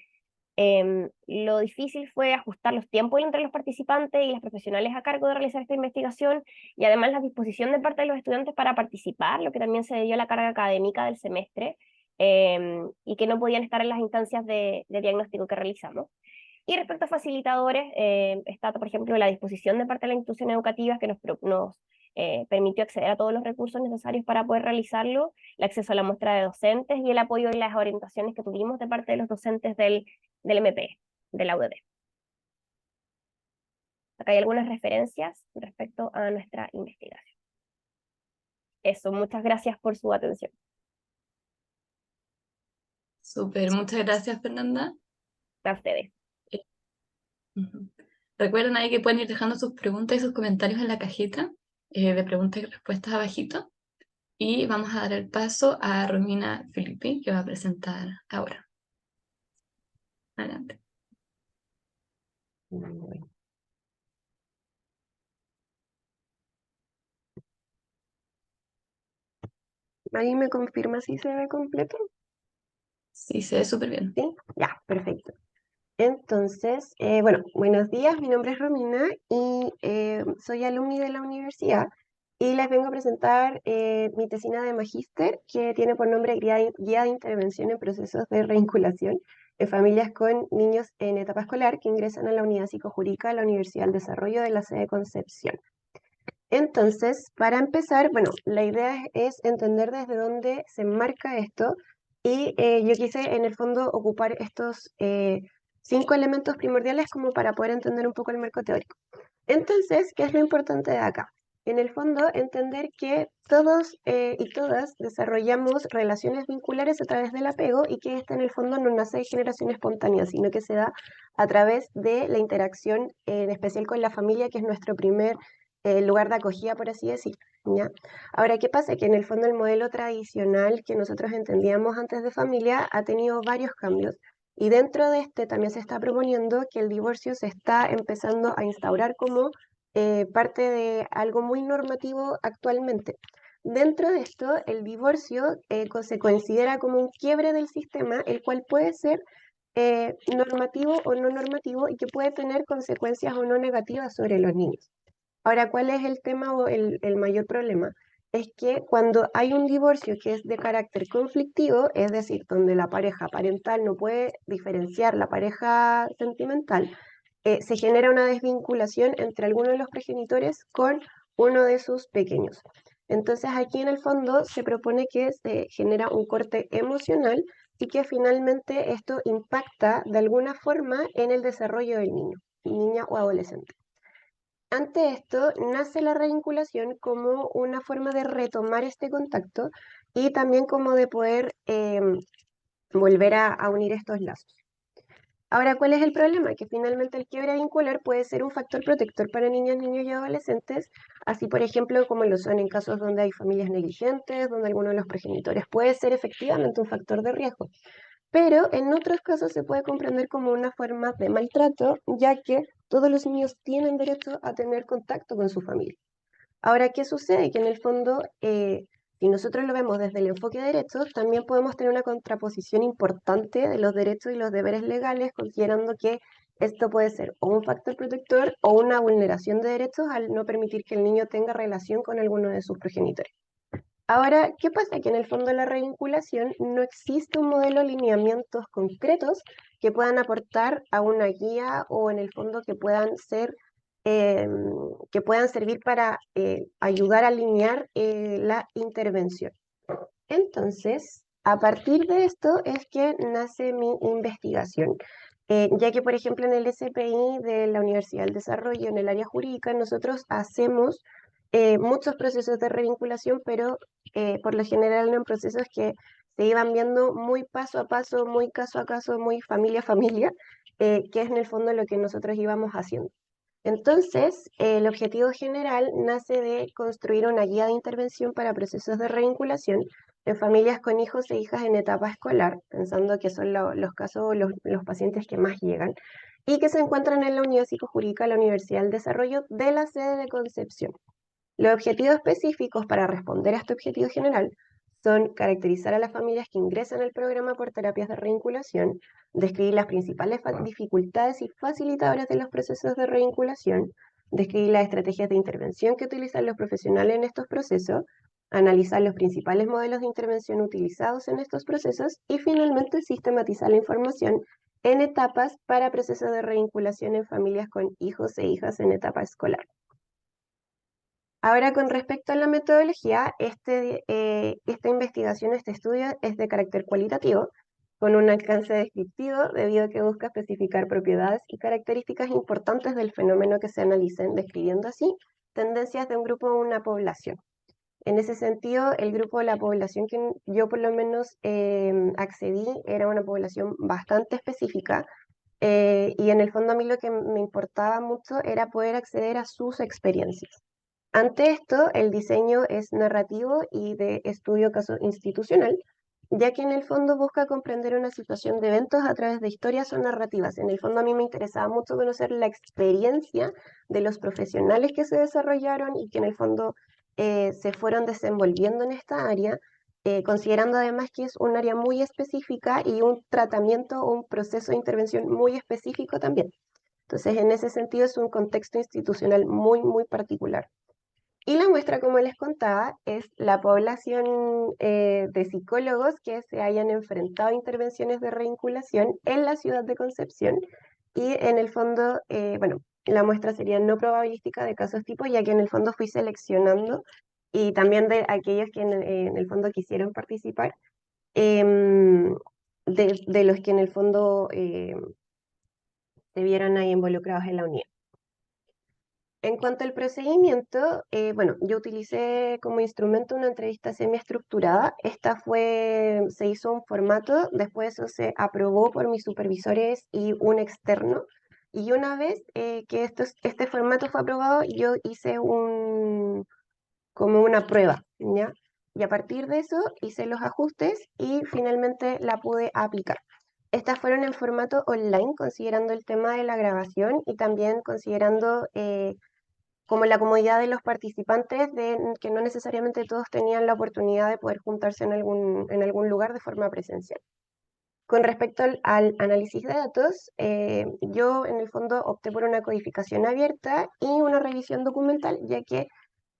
lo difícil fue ajustar los tiempos entre los participantes y los profesionales a cargo de realizar esta investigación, y además la disposición de parte de los estudiantes para participar, lo que también se debió a la carga académica del semestre, y que no podían estar en las instancias de diagnóstico que realizamos. Y respecto a facilitadores, está, por ejemplo, la disposición de parte de las instituciones educativas que nos permitió acceder a todos los recursos necesarios para poder realizarlo, el acceso a la muestra de docentes y el apoyo y las orientaciones que tuvimos de parte de los docentes del MP, de la UDD. Acá hay algunas referencias respecto a nuestra investigación. Eso, muchas gracias por su atención. Súper, muchas gracias, Fernanda. A ustedes. Ujú. Recuerden ahí que pueden ir dejando sus preguntas y sus comentarios en la cajita de preguntas y respuestas abajito. Y vamos a dar el paso a Romina Filippi, que va a presentar ahora. Adelante. ¿Alguien me confirma si se ve completo? Sí, se ve súper bien. Sí, ya, perfecto. Entonces, bueno, buenos días, mi nombre es Romina y soy alumni de la universidad y les vengo a presentar mi tesina de magíster, que tiene por nombre Guía de Intervención en Procesos de Revinculación en Familias con Niños en Etapa Escolar que ingresan a la Unidad Psicojurídica de la Universidad del Desarrollo de la sede de Concepción. Entonces, para empezar, bueno, la idea es entender desde dónde se enmarca esto, y yo quise en el fondo ocupar estos 5 elementos primordiales como para poder entender un poco el marco teórico. Entonces, ¿qué es lo importante de acá? En el fondo, entender que todos y todas desarrollamos relaciones vinculares a través del apego, y que este en el fondo no nace de generación espontánea, sino que se da a través de la interacción en especial con la familia, que es nuestro primer lugar de acogida, por así decir. ¿ya? Ahora, ¿qué pasa? Que en el fondo el modelo tradicional que nosotros entendíamos antes de familia ha tenido varios cambios. Y dentro de este también se está proponiendo que el divorcio se está empezando a instaurar como parte de algo muy normativo actualmente. Dentro de esto, el divorcio se considera como un quiebre del sistema, el cual puede ser normativo o no normativo y que puede tener consecuencias o no negativas sobre los niños. Ahora, ¿cuál es el tema o el mayor problema? Es que cuando hay un divorcio que es de carácter conflictivo, es decir, donde la pareja parental no puede diferenciar la pareja sentimental, se genera una desvinculación entre alguno de los progenitores con uno de sus pequeños. Entonces aquí en el fondo se propone que se genera un corte emocional y que finalmente esto impacta de alguna forma en el desarrollo del niño, niña o adolescente. Ante esto, nace la revinculación como una forma de retomar este contacto y también como de poder volver a unir estos lazos. Ahora, ¿cuál es el problema? Que finalmente el quiebre vincular puede ser un factor protector para niñas, niños y adolescentes, así por ejemplo como lo son en casos donde hay familias negligentes, donde alguno de los progenitores puede ser efectivamente un factor de riesgo. Pero en otros casos se puede comprender como una forma de maltrato, ya que todos los niños tienen derecho a tener contacto con su familia. Ahora, ¿qué sucede? Que en el fondo, si nosotros lo vemos desde el enfoque de derechos, también podemos tener una contraposición importante de los derechos y los deberes legales, considerando que esto puede ser o un factor protector o una vulneración de derechos al no permitir que el niño tenga relación con alguno de sus progenitores. Ahora, ¿qué pasa? Que en el fondo de la revinculación no existe un modelo de lineamientos concretos que puedan aportar a una guía o en el fondo eh, que puedan servir para ayudar a alinear la intervención. Entonces, a partir de esto es que nace mi investigación. Ya que, por ejemplo, en el SPI de la Universidad del Desarrollo, en el área jurídica, nosotros hacemos muchos procesos de revinculación, pero por lo general eran procesos que se iban viendo muy paso a paso, muy caso a caso, muy familia a familia, que es en el fondo lo que nosotros íbamos haciendo. Entonces, el objetivo general nace de construir una guía de intervención para procesos de revinculación en familias con hijos e hijas en etapa escolar, pensando que son los casos, los pacientes que más llegan, y que se encuentran en la Unidad Psicojurídica de la Universidad del Desarrollo de la sede de Concepción. Los objetivos específicos para responder a este objetivo general son caracterizar a las familias que ingresan al programa por terapias de revinculación, describir las principales dificultades y facilitadores de los procesos de revinculación, describir las estrategias de intervención que utilizan los profesionales en estos procesos, analizar los principales modelos de intervención utilizados en estos procesos y finalmente sistematizar la información en etapas para procesos de revinculación en familias con hijos e hijas en etapa escolar. Ahora, con respecto a la metodología, esta investigación, este estudio es de carácter cualitativo, con un alcance descriptivo, debido a que busca especificar propiedades y características importantes del fenómeno que se analicen, describiendo así tendencias de un grupo o una población. En ese sentido, el grupo de la población que yo por lo menos accedí era una población bastante específica, y en el fondo a mí lo que me importaba mucho era poder acceder a sus experiencias. Ante esto, el diseño es narrativo y de estudio caso institucional, ya que en el fondo busca comprender una situación de eventos a través de historias o narrativas. En el fondo a mí me interesaba mucho conocer la experiencia de los profesionales que se desarrollaron y que en el fondo se fueron desenvolviendo en esta área, considerando además que es un área muy específica y un tratamiento o un proceso de intervención muy específico también. Entonces, en ese sentido es un contexto institucional muy, muy particular. Y la muestra, como les contaba, es la población de psicólogos que se hayan enfrentado a intervenciones de revinculación en la ciudad de Concepción. Y en el fondo, bueno, la muestra sería no probabilística de casos tipo, ya que en el fondo fui seleccionando y también de aquellos que en el fondo quisieron participar, de los que en el fondo se vieran ahí involucrados en la unidad. En cuanto al procedimiento, bueno, yo utilicé como instrumento una entrevista semiestructurada. Se hizo un formato, después eso se aprobó por mis supervisores y un externo. Y una vez que este formato fue aprobado, yo hice como una prueba, ¿ya? Y a partir de eso hice los ajustes y finalmente la pude aplicar. Estas fueron en formato online, considerando el tema de la grabación y también considerando como la comodidad de los participantes, de que no necesariamente todos tenían la oportunidad de poder juntarse en algún lugar de forma presencial. Con respecto al análisis de datos, yo en el fondo opté por una codificación abierta y una revisión documental, ya que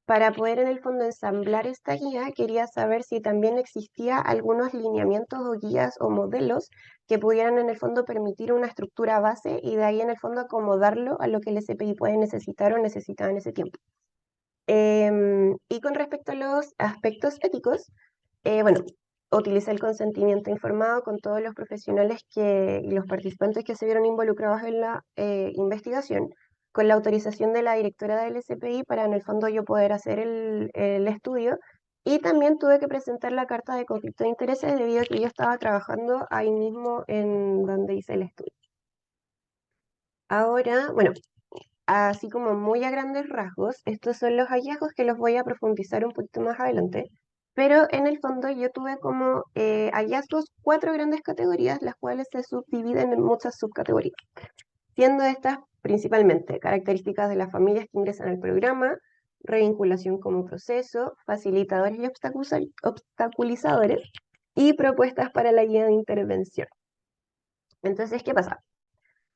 para poder en el fondo ensamblar esta guía, quería saber si también existía algunos lineamientos o guías o modelos que pudieran en el fondo permitir una estructura base y de ahí en el fondo acomodarlo a lo que el SPI puede necesitar o necesitaba en ese tiempo. Y con respecto a los aspectos éticos, bueno, utilicé el consentimiento informado con todos los profesionales y los participantes que se vieron involucrados en la investigación, con la autorización de la directora del SPI para en el fondo yo poder hacer el estudio. Y también tuve que presentar la carta de conflicto de intereses debido a que yo estaba trabajando ahí mismo en donde hice el estudio. Ahora, bueno, así como muy a grandes rasgos, estos son los hallazgos que los voy a profundizar un poquito más adelante, pero en el fondo yo tuve como hallazgos 4 grandes categorías, las cuales se subdividen en muchas subcategorías, siendo estas principalmente características de las familias que ingresan al programa, revinculación como proceso, facilitadores y obstaculizadores, y propuestas para la guía de intervención. Entonces, ¿qué pasa?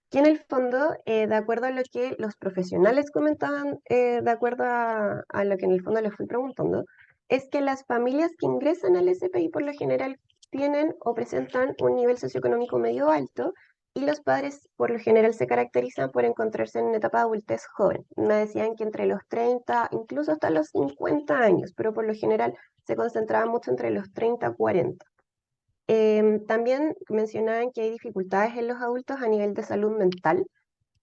Que en el fondo, de acuerdo a lo que los profesionales comentaban, de acuerdo a lo que en el fondo les fui preguntando, es que las familias que ingresan al SPI por lo general tienen o presentan un nivel socioeconómico medio alto y los padres por lo general se caracterizan por encontrarse en una etapa de adultez joven. Me decían que entre los 30, incluso hasta los 50 años, pero por lo general se concentraba mucho entre los 30 y 40. También mencionaban que hay dificultades en los adultos a nivel de salud mental,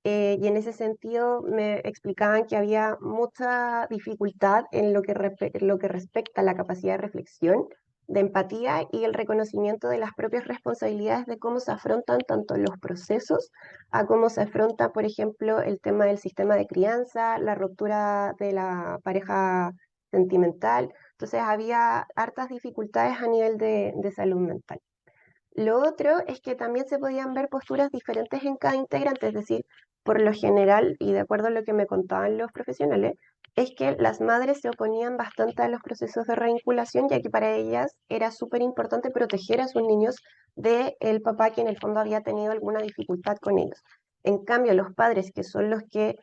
y en ese sentido me explicaban que había mucha dificultad en lo que respecta a la capacidad de reflexión, de empatía y el reconocimiento de las propias responsabilidades de cómo se afrontan tanto los procesos a cómo se afronta, por ejemplo, el tema del sistema de crianza, la ruptura de la pareja sentimental. Entonces había hartas dificultades a nivel de salud mental. Lo otro es que también se podían ver posturas diferentes en cada integrante, es decir, por lo general, y de acuerdo a lo que me contaban los profesionales, es que las madres se oponían bastante a los procesos de revinculación, ya que para ellas era súper importante proteger a sus niños del papá que en el fondo había tenido alguna dificultad con ellos. En cambio, los padres, que son los que,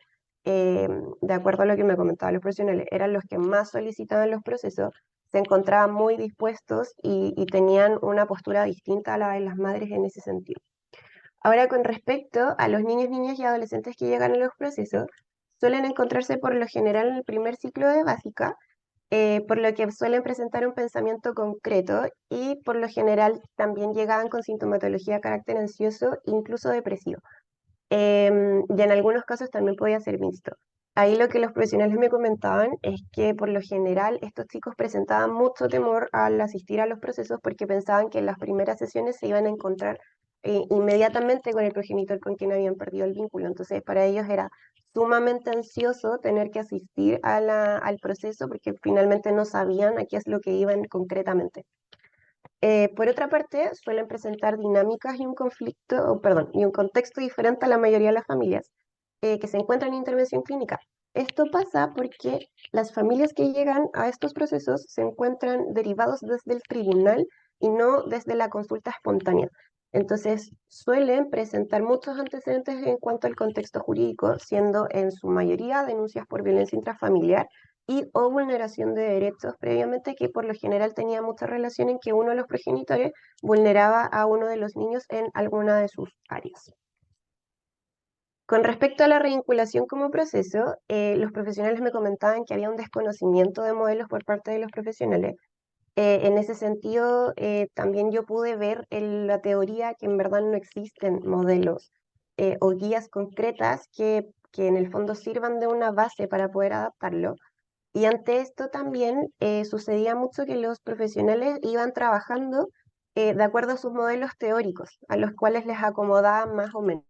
de acuerdo a lo que me comentaban los profesionales, eran los que más solicitaban los procesos, se encontraban muy dispuestos y tenían una postura distinta a la de las madres en ese sentido. Ahora, con respecto a los niños, niñas y adolescentes que llegan a los procesos, suelen encontrarse por lo general en el primer ciclo de básica, por lo que suelen presentar un pensamiento concreto y por lo general también llegaban con sintomatología de carácter ansioso, incluso depresivo. Y en algunos casos también podía ser mixto. Ahí lo que los profesionales me comentaban es que por lo general estos chicos presentaban mucho temor al asistir a los procesos porque pensaban que en las primeras sesiones se iban a encontrar inmediatamente con el progenitor con quien habían perdido el vínculo. Entonces para ellos era sumamente ansioso tener que asistir al proceso porque finalmente no sabían a qué es lo que iban concretamente. Por otra parte, suelen presentar dinámicas y un conflicto, perdón, y un contexto diferente a la mayoría de las familias que se encuentran en intervención clínica. Esto pasa porque las familias que llegan a estos procesos se encuentran derivados desde el tribunal y no desde la consulta espontánea. Entonces, suelen presentar muchos antecedentes en cuanto al contexto jurídico, siendo en su mayoría denuncias por violencia intrafamiliar y o vulneración de derechos previamente, que por lo general tenía mucha relación en que uno de los progenitores vulneraba a uno de los niños en alguna de sus áreas. Con respecto a la revinculación como proceso, los profesionales me comentaban que había un desconocimiento de modelos por parte de los profesionales. En ese sentido, también yo pude ver en la teoría que en verdad no existen modelos o guías concretas que en el fondo sirvan de una base para poder adaptarlo. Y ante esto también sucedía mucho que los profesionales iban trabajando de acuerdo a sus modelos teóricos, a los cuales les acomodaban más o menos.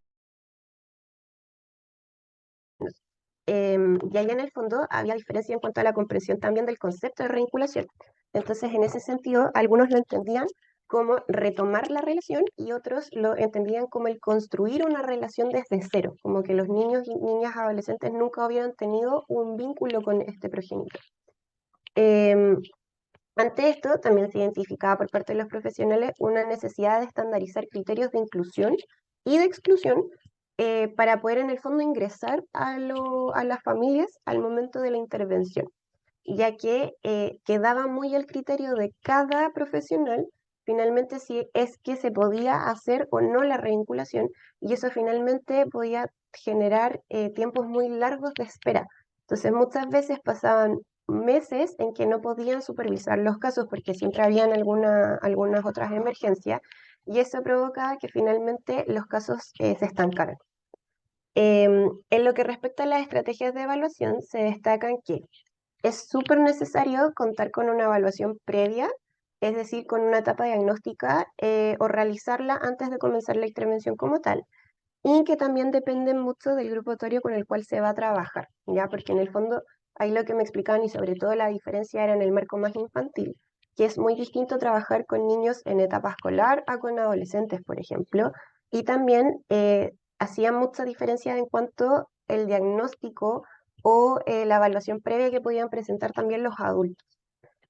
Y ahí en el fondo había diferencia en cuanto a la comprensión también del concepto de revinculación. Entonces, en ese sentido, algunos lo entendían como retomar la relación y otros lo entendían como el construir una relación desde cero, como que los niños y niñas adolescentes nunca hubieran tenido un vínculo con este progenitor. Em, Ante esto, también se identificaba por parte de los profesionales una necesidad de estandarizar criterios de inclusión y de exclusión para poder en el fondo ingresar a las familias al momento de la intervención, ya que quedaba muy el criterio de cada profesional finalmente si es que se podía hacer o no la revinculación, y eso finalmente podía generar tiempos muy largos de espera. Entonces muchas veces pasaban meses en que no podían supervisar los casos porque siempre habían algunas otras emergencias, y eso provocaba que finalmente los casos se estancaran. En lo que respecta a las estrategias de evaluación, se destacan que es súper necesario contar con una evaluación previa, es decir, con una etapa diagnóstica o realizarla antes de comenzar la intervención como tal, y que también dependen mucho del grupo etario con el cual se va a trabajar, ¿ya? Porque en el fondo, ahí lo que me explicaban y sobre todo la diferencia era en el marco más infantil, que es muy distinto trabajar con niños en etapa escolar a con adolescentes, por ejemplo, y también hacían mucha diferencia en cuanto el diagnóstico o la evaluación previa que podían presentar también los adultos,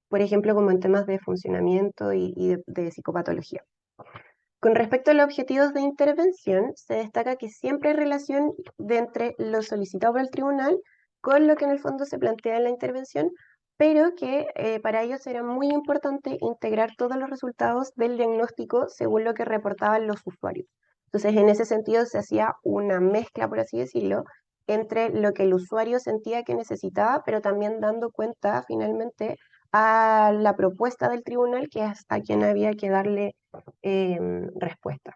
por ejemplo, como en temas de funcionamiento y de psicopatología. Con respecto a los objetivos de intervención, se destaca que siempre hay relación de entre lo solicitado por el tribunal con lo que en el fondo se plantea en la intervención, pero que para ellos era muy importante integrar todos los resultados del diagnóstico según lo que reportaban los usuarios. Entonces, en ese sentido, se hacía una mezcla, por así decirlo, entre lo que el usuario sentía que necesitaba, pero también dando cuenta finalmente a la propuesta del tribunal, que es a quien había que darle respuesta.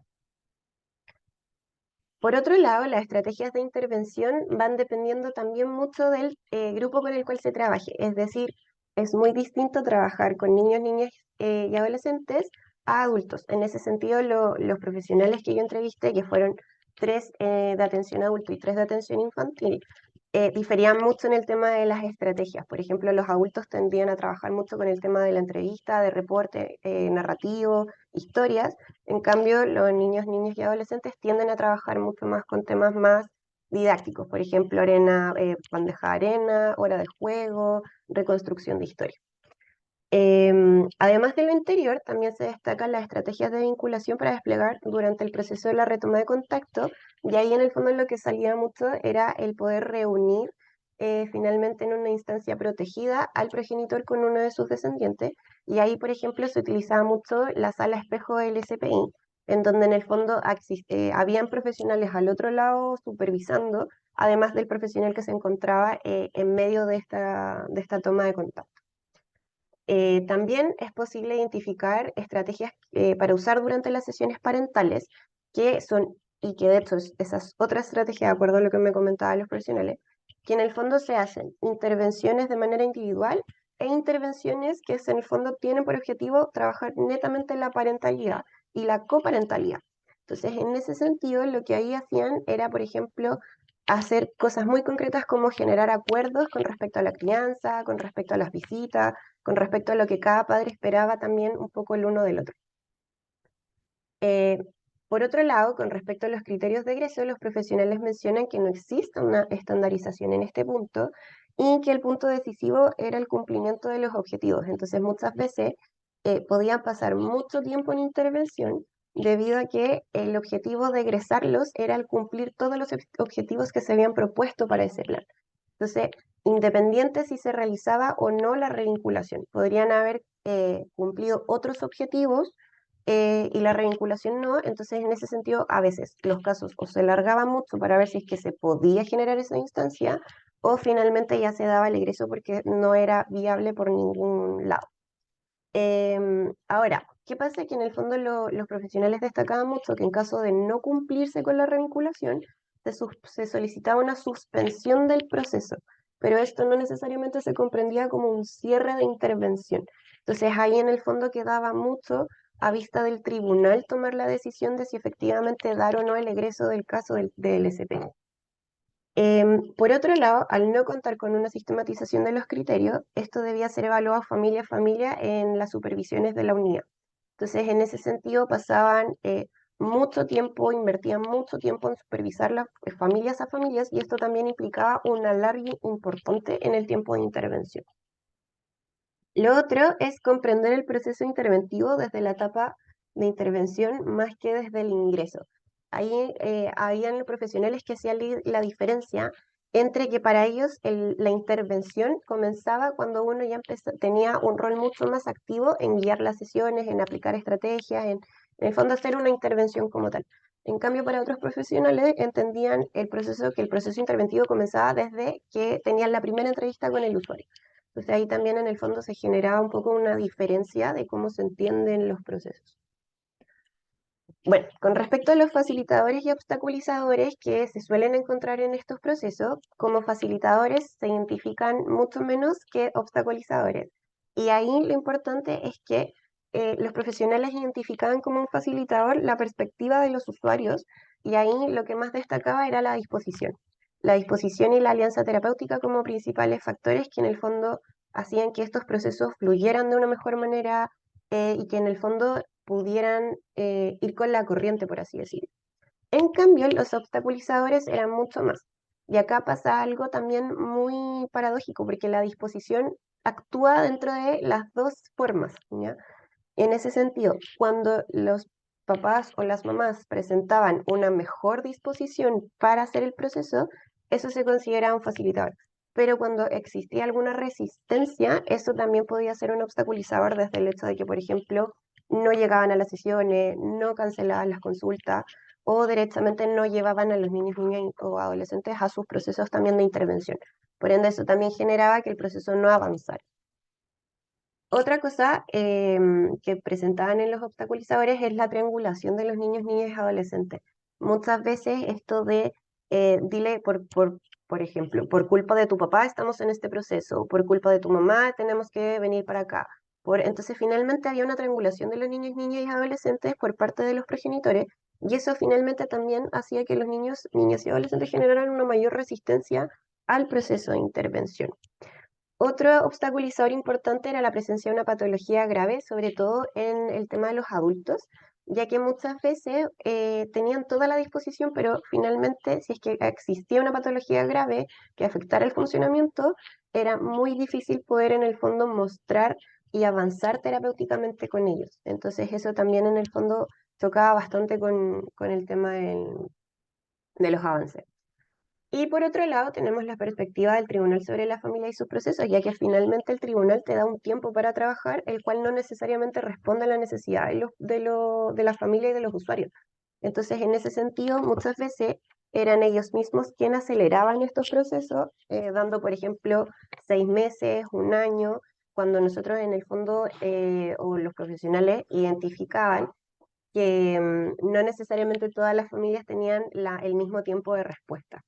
Por otro lado, las estrategias de intervención van dependiendo también mucho del grupo con el cual se trabaje. Es decir, es muy distinto trabajar con niños, niñas y adolescentes a adultos. En ese sentido, los profesionales que yo entrevisté, que fueron 3 de atención adulto y 3 de atención infantil, diferían mucho en el tema de las estrategias. Por ejemplo, los adultos tendían a trabajar mucho con el tema de la entrevista, de reporte narrativo, historias. En cambio, los niños, niñas y adolescentes tienden a trabajar mucho más con temas más didácticos. Por ejemplo, arena, bandeja de arena, hora de juego, reconstrucción de historia. Además de lo anterior, también se destacan las estrategias de vinculación para desplegar durante el proceso de la retoma de contacto, y ahí en el fondo lo que salía mucho era el poder reunir finalmente en una instancia protegida al progenitor con uno de sus descendientes, y ahí, por ejemplo, se utilizaba mucho la sala espejo del SPI, en donde en el fondo habían profesionales al otro lado supervisando, además del profesional que se encontraba en medio de esta toma de contacto. También es posible identificar estrategias para usar durante las sesiones parentales, que son, y que de hecho esas otras estrategias, de acuerdo a lo que me comentaban los profesionales, que en el fondo se hacen intervenciones de manera individual e intervenciones que en el fondo tienen por objetivo trabajar netamente en la parentalidad y la coparentalidad. Entonces, en ese sentido, lo que ahí hacían era, por ejemplo, hacer cosas muy concretas como generar acuerdos con respecto a la crianza, con respecto a las visitas, con respecto a lo que cada padre esperaba también un poco el uno del otro. Eh, por otro lado, con respecto a los criterios de egreso, los profesionales mencionan que no existe una estandarización en este punto y que el punto decisivo era el cumplimiento de los objetivos. Entonces, muchas veces podían pasar mucho tiempo en intervención debido a que el objetivo de egresarlos era el cumplir todos los objetivos que se habían propuesto para ese plan. Entonces, independiente si se realizaba o no la revinculación, podrían haber cumplido otros objetivos y la revinculación no. Entonces en ese sentido a veces los casos o se alargaban mucho para ver si es que se podía generar esa instancia o finalmente ya se daba el egreso porque no era viable por ningún lado. Ahora, ¿qué pasa? Que en el fondo los profesionales destacaban mucho que en caso de no cumplirse con la revinculación, se solicitaba una suspensión del proceso, pero esto no necesariamente se comprendía como un cierre de intervención. Entonces ahí en el fondo quedaba mucho a vista del tribunal tomar la decisión de si efectivamente dar o no el egreso del caso del SP. Por otro lado, al no contar con una sistematización de los criterios, esto debía ser evaluado familia a familia en las supervisiones de la unidad. Entonces, en ese sentido, pasaban mucho tiempo, invertían mucho tiempo en supervisar las familias a familias, y esto también implicaba un alargue importante en el tiempo de intervención. Lo otro es comprender el proceso interventivo desde la etapa de intervención más que desde el ingreso. Ahí habían profesionales que hacían la diferencia entre que para ellos la intervención comenzaba cuando uno ya tenía un rol mucho más activo en guiar las sesiones, en aplicar estrategias, en el fondo hacer una intervención como tal. En cambio, para otros profesionales entendían que el proceso interventivo comenzaba desde que tenían la primera entrevista con el usuario. Entonces ahí también en el fondo se generaba un poco una diferencia de cómo se entienden los procesos. Bueno, con respecto a los facilitadores y obstaculizadores que se suelen encontrar en estos procesos, como facilitadores se identifican mucho menos que obstaculizadores. Y ahí lo importante es que los profesionales identificaban como un facilitador la perspectiva de los usuarios, y ahí lo que más destacaba era la disposición. La disposición y la alianza terapéutica como principales factores que en el fondo hacían que estos procesos fluyeran de una mejor manera, y que en el fondo pudieran ir con la corriente, por así decirlo. En cambio, los obstaculizadores eran mucho más. Y acá pasa algo también muy paradójico, porque la disposición actúa dentro de las dos formas, ¿ya? En ese sentido, cuando los papás o las mamás presentaban una mejor disposición para hacer el proceso, eso se consideraba un facilitador. Pero cuando existía alguna resistencia, eso también podía ser un obstaculizador desde el hecho de que, por ejemplo, no llegaban a las sesiones, no cancelaban las consultas o directamente no llevaban a los niños, niñas o adolescentes a sus procesos también de intervención. Por ende, eso también generaba que el proceso no avanzara. Otra cosa que presentaban en los obstaculizadores es la triangulación de los niños, niñas y adolescentes. Muchas veces esto de, dile, por ejemplo, por culpa de tu papá estamos en este proceso, por culpa de tu mamá tenemos que venir para acá. Entonces finalmente había una triangulación de los niños, niñas y adolescentes por parte de los progenitores, y eso finalmente también hacía que los niños, niñas y adolescentes generaran una mayor resistencia al proceso de intervención. Otro obstaculizador importante era la presencia de una patología grave, sobre todo en el tema de los adultos, ya que muchas veces tenían toda la disposición, pero finalmente, si es que existía una patología grave que afectara el funcionamiento, era muy difícil poder en el fondo mostrar y avanzar terapéuticamente con ellos. Entonces eso también en el fondo tocaba bastante con el tema de los avances. Y por otro lado, tenemos la perspectiva del tribunal sobre la familia y sus procesos, ya que finalmente el tribunal te da un tiempo para trabajar, el cual no necesariamente responde a la necesidad de la familia y de los usuarios. Entonces, en ese sentido, muchas veces eran ellos mismos quienes aceleraban estos procesos, dando, por ejemplo, 6 meses, un año, cuando nosotros en el fondo, o los profesionales, identificaban que no necesariamente todas las familias tenían el mismo tiempo de respuesta.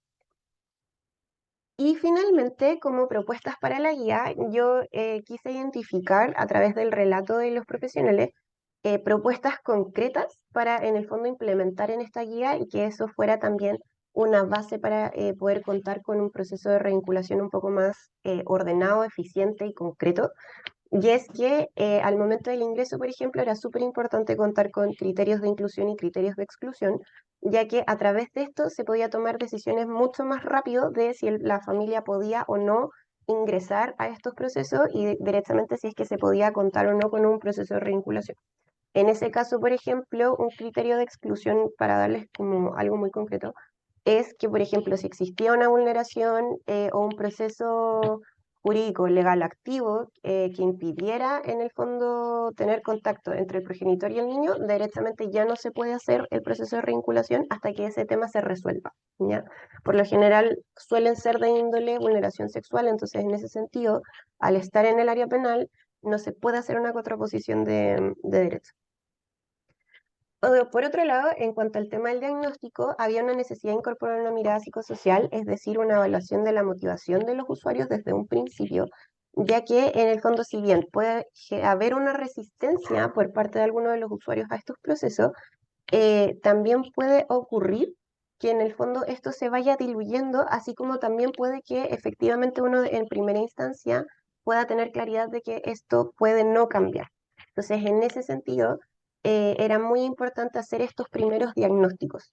Y finalmente, como propuestas para la guía, yo quise identificar a través del relato de los profesionales propuestas concretas para en el fondo implementar en esta guía, y que eso fuera también una base para poder contar con un proceso de revinculación un poco más ordenado, eficiente y concreto. Y es que al momento del ingreso, por ejemplo, era súper importante contar con criterios de inclusión y criterios de exclusión, ya que a través de esto se podía tomar decisiones mucho más rápido de si la familia podía o no ingresar a estos procesos, y directamente si es que se podía contar o no con un proceso de revinculación. En ese caso, por ejemplo, un criterio de exclusión, para darles como algo muy concreto, es que, por ejemplo, si existía una vulneración o un proceso jurídico legal activo que impidiera en el fondo tener contacto entre el progenitor y el niño, directamente ya no se puede hacer el proceso de revinculación hasta que ese tema se resuelva, ¿ya? Por lo general suelen ser de índole vulneración sexual, entonces en ese sentido, al estar en el área penal, no se puede hacer una contraposición de derecho. Por otro lado, en cuanto al tema del diagnóstico, había una necesidad de incorporar una mirada psicosocial, es decir, una evaluación de la motivación de los usuarios desde un principio, ya que en el fondo, si bien puede haber una resistencia por parte de algunos de los usuarios a estos procesos, también puede ocurrir que en el fondo esto se vaya diluyendo, así como también puede que efectivamente uno en primera instancia pueda tener claridad de que esto puede no cambiar. Entonces, en ese sentido, era muy importante hacer estos primeros diagnósticos.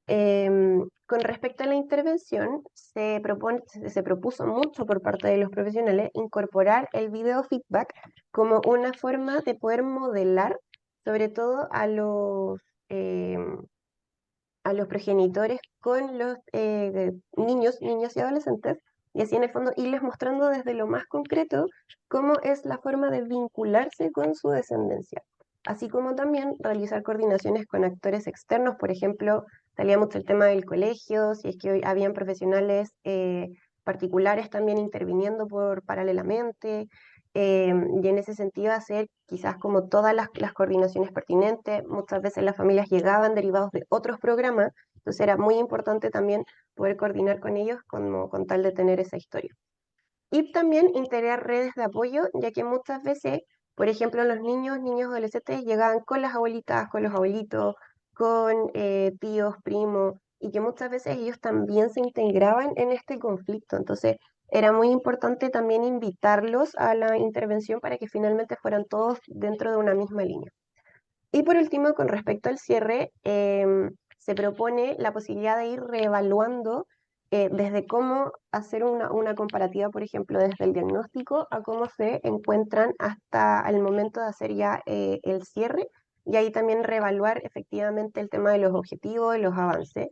Con respecto a la intervención, se propuso mucho por parte de los profesionales incorporar el video feedback como una forma de poder modelar, sobre todo a los progenitores con los niños, niñas y adolescentes, y así en el fondo irles mostrando desde lo más concreto cómo es la forma de vincularse con su descendencia, así como también realizar coordinaciones con actores externos. Por ejemplo, salía mucho el tema del colegio, si es que hoy habían profesionales particulares también interviniendo paralelamente, y en ese sentido hacer quizás como todas las coordinaciones pertinentes. Muchas veces las familias llegaban derivados de otros programas, entonces era muy importante también poder coordinar con ellos con tal de tener esa historia. Y también integrar redes de apoyo, ya que muchas veces, por ejemplo, los niños, adolescentes llegaban con las abuelitas, con los abuelitos, con tíos, primos, y que muchas veces ellos también se integraban en este conflicto. Entonces, era muy importante también invitarlos a la intervención para que finalmente fueran todos dentro de una misma línea. Y por último, con respecto al cierre, se propone la posibilidad de ir reevaluando desde cómo hacer una comparativa, por ejemplo, desde el diagnóstico a cómo se encuentran hasta el momento de hacer ya el cierre, y ahí también reevaluar efectivamente el tema de los objetivos, los avances,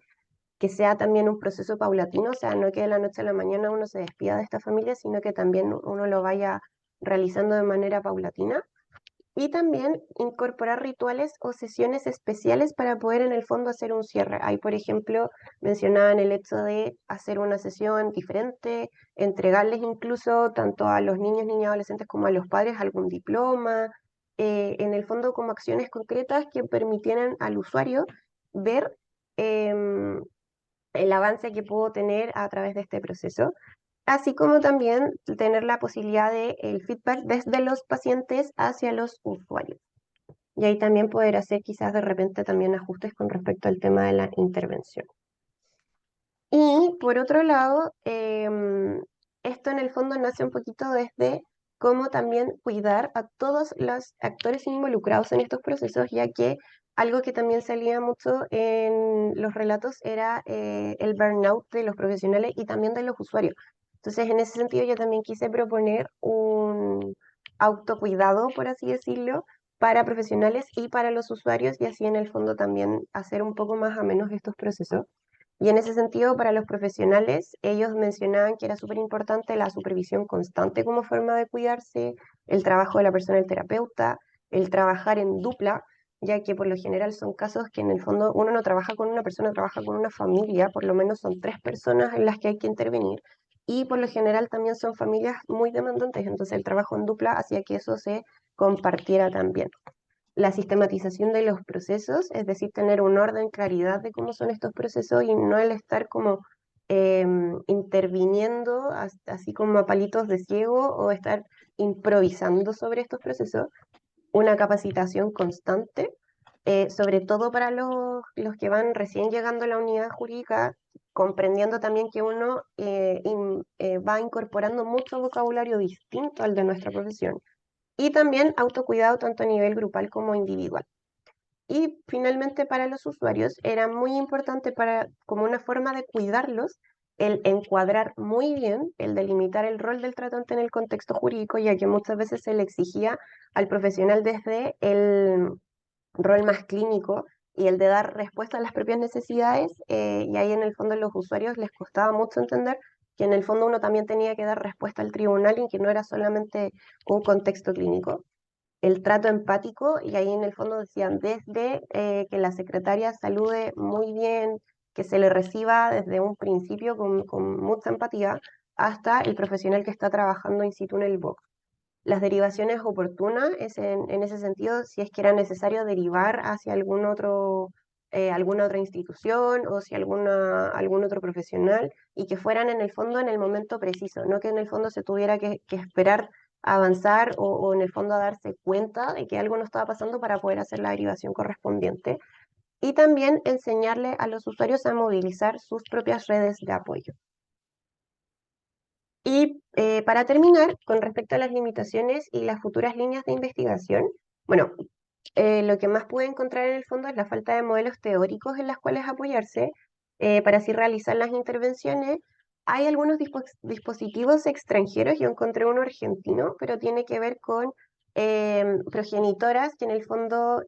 que sea también un proceso paulatino, o sea, no que de la noche a la mañana uno se despida de esta familia, sino que también uno lo vaya realizando de manera paulatina. Y también incorporar rituales o sesiones especiales para poder en el fondo hacer un cierre. Ahí, por ejemplo, mencionaban el hecho de hacer una sesión diferente, entregarles incluso tanto a los niños, niñas, adolescentes como a los padres algún diploma, en el fondo como acciones concretas que permitieran al usuario ver em, el avance que pudo tener a través de este proceso, así como también tener la posibilidad de el feedback desde los pacientes hacia los usuarios. Y ahí también poder hacer quizás de repente también ajustes con respecto al tema de la intervención. Y por otro lado, esto en el fondo nace un poquito desde cómo también cuidar a todos los actores involucrados en estos procesos, ya que algo que también salía mucho en los relatos era el burnout de los profesionales y también de los usuarios. Entonces, en ese sentido, yo también quise proponer un autocuidado, por así decirlo, para profesionales y para los usuarios, y así en el fondo también hacer un poco más amenos estos procesos. Y en ese sentido, para los profesionales, ellos mencionaban que era súper importante la supervisión constante como forma de cuidarse, el trabajo de la persona del terapeuta, el trabajar en dupla, ya que por lo general son casos que en el fondo uno no trabaja con una persona, trabaja con una familia, por lo menos son 3 personas en las que hay que intervenir, y por lo general también son familias muy demandantes, entonces el trabajo en dupla hacía que eso se compartiera también. La sistematización de los procesos, es decir, tener un orden, claridad de cómo son estos procesos y no el estar como interviniendo así como a palitos de ciego o estar improvisando sobre estos procesos. Una capacitación constante, sobre todo para los que van recién llegando a la unidad jurídica, comprendiendo también que uno va incorporando mucho vocabulario distinto al de nuestra profesión, y también autocuidado tanto a nivel grupal como individual. Y finalmente para los usuarios era muy importante como una forma de cuidarlos, el encuadrar muy bien, el delimitar el rol del tratante en el contexto jurídico, ya que muchas veces se le exigía al profesional desde el rol más clínico y el de dar respuesta a las propias necesidades, y ahí en el fondo a los usuarios les costaba mucho entender que en el fondo uno también tenía que dar respuesta al tribunal y que no era solamente un contexto clínico. El trato empático, y ahí en el fondo decían desde que la secretaria salude muy bien, que se le reciba desde un principio con mucha empatía, hasta el profesional que está trabajando in situ en el box. Las derivaciones oportunas es en ese sentido, si es que era necesario derivar hacia alguna otra institución o si algún otro profesional, y que fueran en el fondo en el momento preciso, no que en el fondo se tuviera que esperar a avanzar o en el fondo a darse cuenta de que algo no estaba pasando para poder hacer la derivación correspondiente. y también enseñarle a los usuarios a movilizar sus propias redes de apoyo. Y para terminar, con respecto a las limitaciones y las futuras líneas de investigación, bueno, lo que más pude encontrar en el fondo es la falta de modelos teóricos en los cuales apoyarse para así realizar las intervenciones. Hay algunos dispositivos extranjeros, yo encontré uno argentino, pero tiene que ver con progenitoras que en el fondo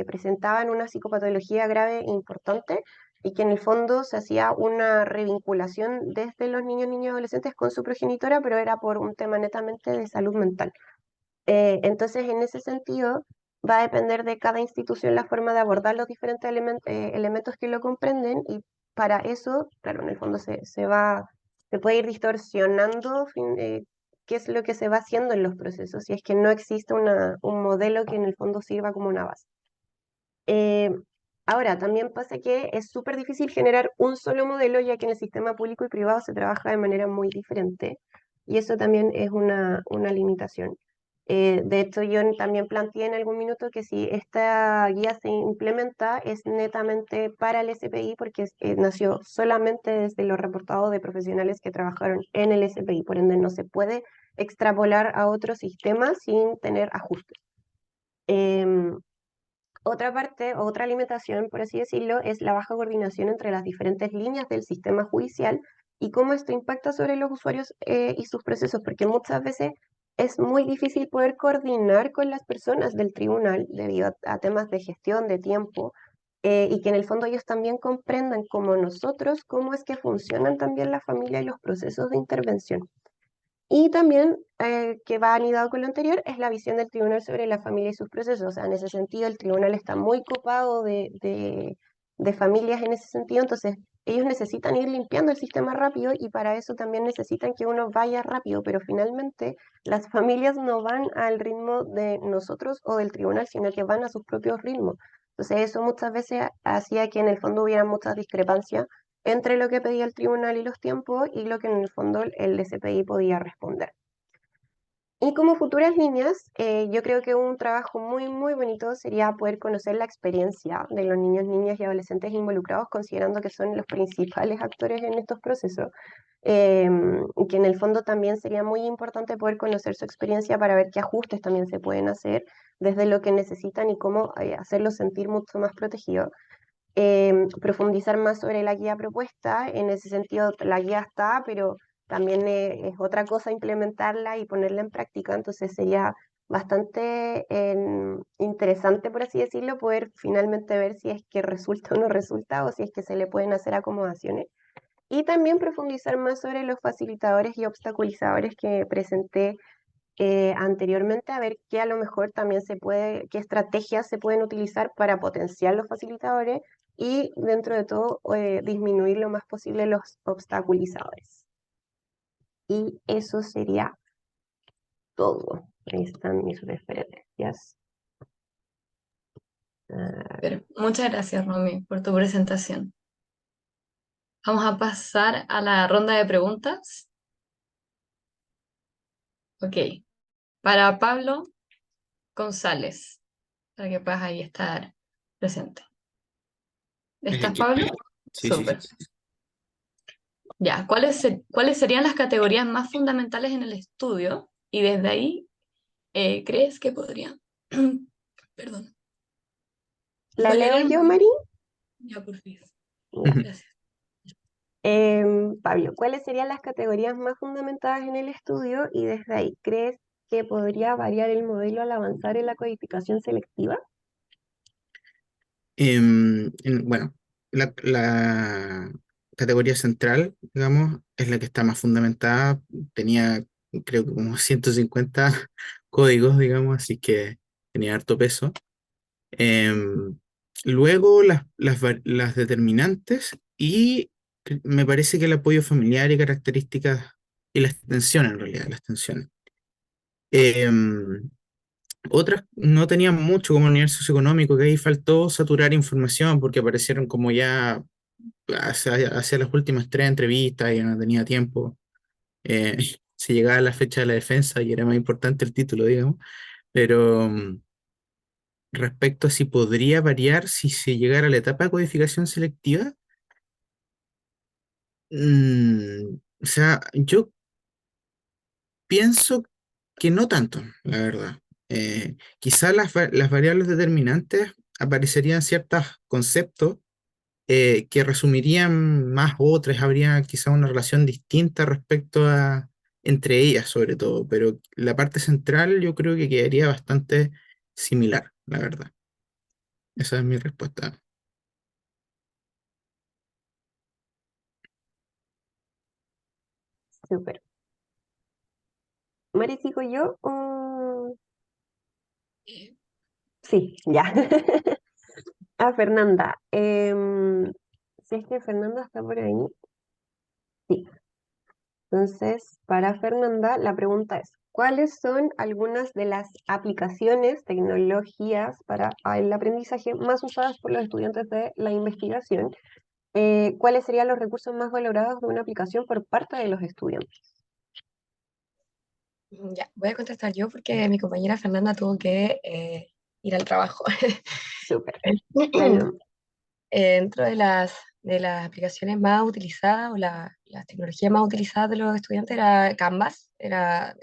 presentaban una psicopatología grave e importante y que en el fondo se hacía una revinculación desde los niños, niñas y adolescentes con su progenitora, pero era por un tema netamente de salud mental. Entonces, en ese sentido, va a depender de cada institución la forma de abordar los diferentes elementos que lo comprenden y para eso, claro, en el fondo se puede ir distorsionando qué es lo que se va haciendo en los procesos, si es que no existe un modelo que en el fondo sirva como una base. Eh, Ahora, también pasa que es súper difícil generar un solo modelo, ya que en el sistema público y privado se trabaja de manera muy diferente, y eso también es una limitación. De hecho, yo también planteé en algún minuto que si esta guía se implementa es netamente para el SPI, porque nació solamente desde lo reportado de profesionales que trabajaron en el SPI, por ende no se puede extrapolar a otros sistemas sin tener ajustes. Em, Otra parte, otra limitación, por así decirlo, es la baja coordinación entre las diferentes líneas del sistema judicial y cómo esto impacta sobre los usuarios y sus procesos, porque muchas veces es muy difícil poder coordinar con las personas del tribunal debido a temas de gestión, de tiempo, y que en el fondo ellos también comprendan como nosotros cómo es que funcionan también la familia y los procesos de intervención. Y también, que va anidado con lo anterior, es la visión del tribunal sobre la familia y sus procesos. O sea, en ese sentido, el tribunal está muy copado de familias en ese sentido, entonces ellos necesitan ir limpiando el sistema rápido y para eso también necesitan que uno vaya rápido, pero finalmente las familias no van al ritmo de nosotros o del tribunal, sino que van a sus propios ritmos. Entonces eso muchas veces hacía que en el fondo hubiera muchas discrepancias entre lo que pedía el tribunal y los tiempos y lo que en el fondo el SPI podía responder. Y como futuras líneas, yo creo que un trabajo muy, muy bonito sería poder conocer la experiencia de los niños, niñas y adolescentes involucrados, considerando que son los principales actores en estos procesos. Y que en el fondo también sería muy importante poder conocer su experiencia para ver qué ajustes también se pueden hacer desde lo que necesitan y cómo hacerlos sentir mucho más protegidos. Profundizar más sobre la guía propuesta. En ese sentido, la guía está, pero también es otra cosa implementarla y ponerla en práctica. Entonces sería bastante interesante, por así decirlo, poder finalmente ver si es que resulta o no resulta o si es que se le pueden hacer acomodaciones. Y también profundizar más sobre los facilitadores y obstaculizadores que presenté anteriormente, a ver qué a lo mejor también qué estrategias se pueden utilizar para potenciar los facilitadores y dentro de todo disminuir lo más posible los obstaculizadores. Y eso sería todo. Ahí están mis referencias. Pero muchas gracias, Romy, por tu presentación. Vamos a pasar a la ronda de preguntas. Ok. Para Pablo González, para que puedas ahí estar presente. ¿Estás, Aquí. Pablo? Sí, sí, Súper. sí. Ya, ¿cuáles serían las categorías más fundamentales en el estudio? Y desde ahí, ¿crees que podrían? Perdón. ¿La ¿Cuál era leo el yo, modelo? Mari? Ya, por fin. Ya. Gracias. Pablo, ¿cuáles serían las categorías más fundamentadas en el estudio y desde ahí crees que podría variar el modelo al avanzar en la codificación selectiva? Bueno, la categoría central, digamos, es la que está más fundamentada. Tenía, creo que como 150 códigos, digamos, así que tenía harto peso. Em, Luego las determinantes y me parece que el apoyo familiar y características y la extensión en realidad, las extensiones. Em, Otras no tenían mucho como el nivel socioeconómico, que ahí faltó saturar información porque aparecieron como ya hacia las últimas tres entrevistas y no tenía tiempo. Eh, Se llegaba a la fecha de la defensa y era más importante el título, digamos. Pero respecto a si podría variar si se llegara a la etapa de codificación selectiva. O sea, yo pienso que no tanto, la verdad. Quizás las variables determinantes aparecerían ciertos conceptos que resumirían más otras, habría quizá una relación distinta respecto a entre ellas sobre todo, pero la parte central yo creo que quedaría bastante similar, la verdad. Esa es mi respuesta. Súper. Mari, ¿sigo yo? Sí, ya. A Fernanda. Si es que Fernanda está por ahí. Sí. Entonces, para Fernanda, la pregunta es, ¿cuáles son algunas de las aplicaciones, tecnologías para el aprendizaje más usadas por los estudiantes de la investigación? ¿Cuáles serían los recursos más valorados de una aplicación por parte de los estudiantes? Ya, voy a contestar yo porque mi compañera Fernanda tuvo que ir al trabajo. Súper. Dale. Dentro de las aplicaciones más utilizadas o las tecnologías más utilizadas de los estudiantes era Canvas, era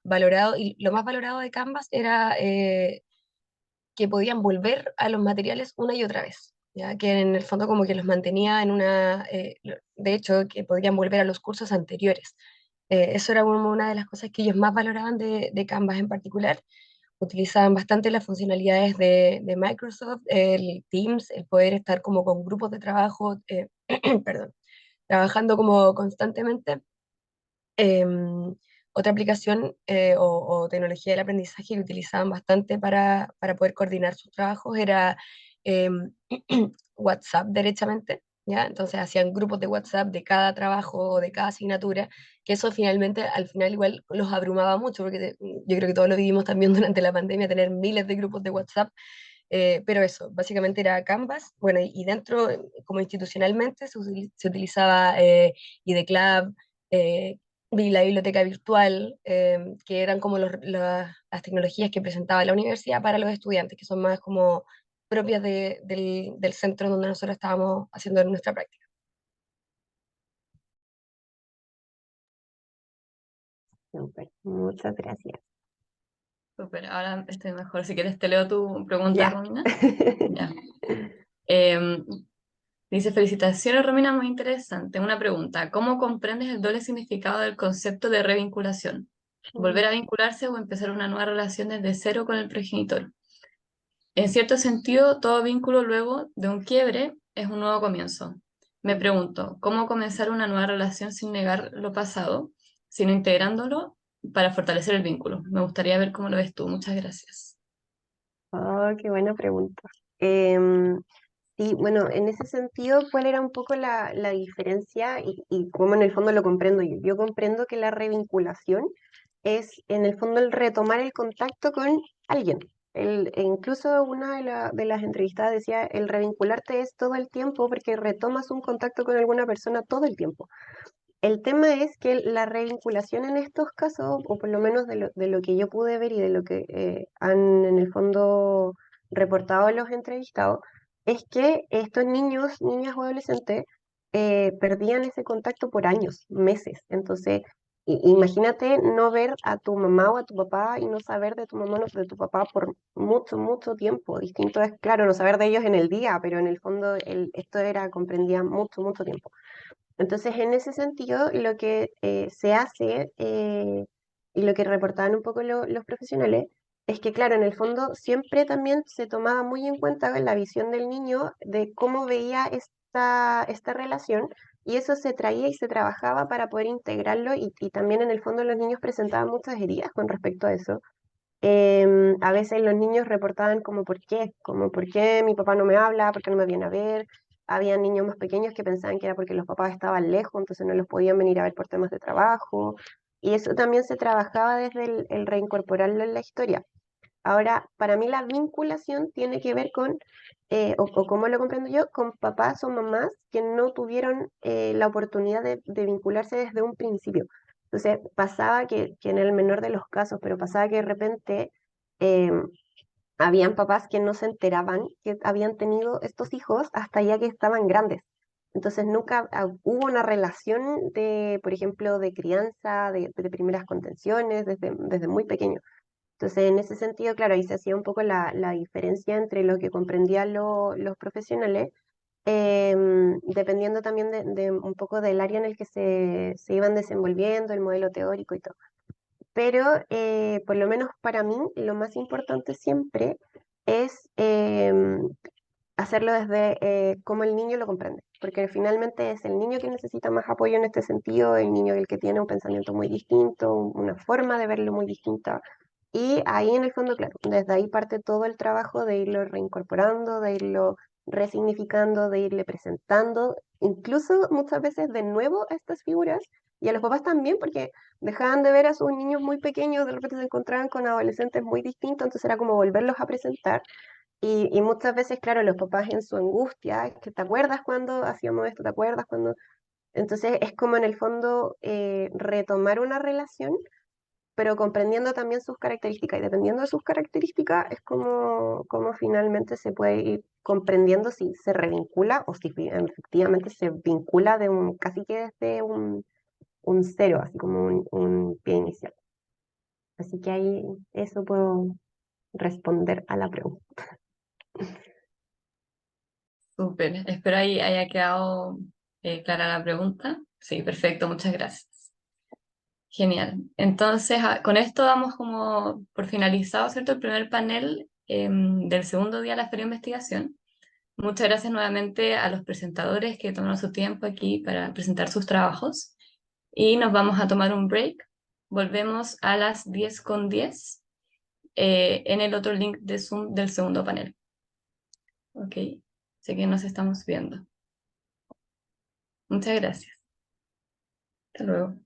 valorado, y lo más valorado de Canvas era que podían volver a los materiales una y otra vez, ya que en el fondo como que los mantenía en de hecho, que podían volver a los cursos anteriores. Eso era como una de las cosas que ellos más valoraban de Canvas en particular. Utilizaban bastante las funcionalidades de Microsoft, el Teams, el poder estar como con grupos de trabajo, perdón, trabajando como constantemente. Otra aplicación o tecnología del aprendizaje que utilizaban bastante para poder coordinar sus trabajos era em, WhatsApp derechamente, ¿ya? Entonces hacían grupos de WhatsApp de cada trabajo o de cada asignatura, que eso finalmente, al final igual los abrumaba mucho, porque yo creo que todos lo vivimos también durante la pandemia, tener miles de grupos de WhatsApp, pero eso, básicamente era Canvas, bueno, y dentro, como institucionalmente, se utilizaba IDE Club, la biblioteca virtual, que eran como las tecnologías que presentaba la universidad para los estudiantes, que son más como propias del centro donde nosotros estábamos haciendo nuestra práctica. Súper. Muchas gracias. Súper, ahora estoy mejor. Si quieres te leo tu pregunta, Ya. Romina. Ya. Em, Dice, felicitaciones, Romina, muy interesante. Una pregunta, ¿cómo comprendes el doble significado del concepto de revinculación? ¿Volver a vincularse o empezar una nueva relación desde cero con el progenitor? En cierto sentido, todo vínculo luego de un quiebre es un nuevo comienzo. Me pregunto, ¿cómo comenzar una nueva relación sin negar lo pasado, sino integrándolo para fortalecer el vínculo? Me gustaría ver cómo lo ves tú. Muchas gracias. Oh, qué buena pregunta. Em, sí, bueno, en ese sentido, ¿cuál era un poco la diferencia y cómo en el fondo lo comprendo yo? Yo comprendo que la revinculación es en el fondo el retomar el contacto con alguien. E incluso una de las entrevistadas decía, el revincularte es todo el tiempo porque retomas un contacto con alguna persona todo el tiempo. El tema es que la revinculación en estos casos, o por lo menos de lo que yo pude ver y de lo que han en el fondo reportado los entrevistados, es que estos niños, niñas o adolescentes perdían ese contacto por años, meses. Entonces, imagínate no ver a tu mamá o a tu papá y no saber de tu mamá o de tu papá por mucho, mucho tiempo. Distinto es, claro, no saber de ellos en el día, pero en el fondo esto comprendía mucho, mucho tiempo. Entonces, en ese sentido, lo que se hace y lo que reportaban un poco los profesionales es que, claro, en el fondo siempre también se tomaba muy en cuenta la visión del niño de cómo veía esta relación y eso se traía y se trabajaba para poder integrarlo y también en el fondo los niños presentaban muchas heridas con respecto a eso. A veces los niños reportaban como por qué mi papá no me habla, por qué no me viene a ver. Había niños más pequeños que pensaban que era porque los papás estaban lejos, entonces no los podían venir a ver por temas de trabajo. Y eso también se trabajaba desde el reincorporarlo en la historia. Ahora, para mí la vinculación tiene que ver con, o como lo comprendo yo, con papás o mamás que no tuvieron la oportunidad de vincularse desde un principio. Entonces, pasaba que en el menor de los casos, pero pasaba que de repente habían papás que no se enteraban que habían tenido estos hijos hasta ya que estaban grandes. Entonces nunca hubo una relación de, por ejemplo, de crianza, de primeras contenciones, desde muy pequeño. Entonces, en ese sentido, claro, ahí se hacía un poco la diferencia entre lo que comprendían los profesionales, dependiendo también de un poco del área en el que se iban desenvolviendo, el modelo teórico y todo. Pero por lo menos para mí, lo más importante siempre es hacerlo desde cómo el niño lo comprende, porque finalmente es el niño que necesita más apoyo en este sentido, el niño el que tiene un pensamiento muy distinto, una forma de verlo muy distinta. Y ahí en el fondo, claro, desde ahí parte todo el trabajo de irlo reincorporando, de irlo resignificando, de irle presentando, incluso muchas veces de nuevo a estas figuras y a los papás también, porque dejaban de ver a sus niños muy pequeños, de repente se encontraban con adolescentes muy distintos, entonces era como volverlos a presentar. Y muchas veces, claro, los papás en su angustia, es que te acuerdas cuando hacíamos esto, te acuerdas cuando... Entonces es como en el fondo retomar una relación, pero comprendiendo también sus características. Y dependiendo de sus características es como finalmente se puede ir comprendiendo si se revincula o si efectivamente se vincula de casi que desde un cero, así como un pie inicial. Así que ahí eso puedo responder a la pregunta. Súper, espero ahí haya quedado clara la pregunta. Sí, perfecto, muchas gracias. Genial. Entonces, con esto damos como por finalizado, ¿cierto? El primer panel del segundo día de la Feria de Investigación. Muchas gracias nuevamente a los presentadores que tomaron su tiempo aquí para presentar sus trabajos. Y nos vamos a tomar un break. Volvemos a las 10:10 en el otro link de Zoom del segundo panel. Ok, sé que nos estamos viendo. Muchas gracias. Hasta luego.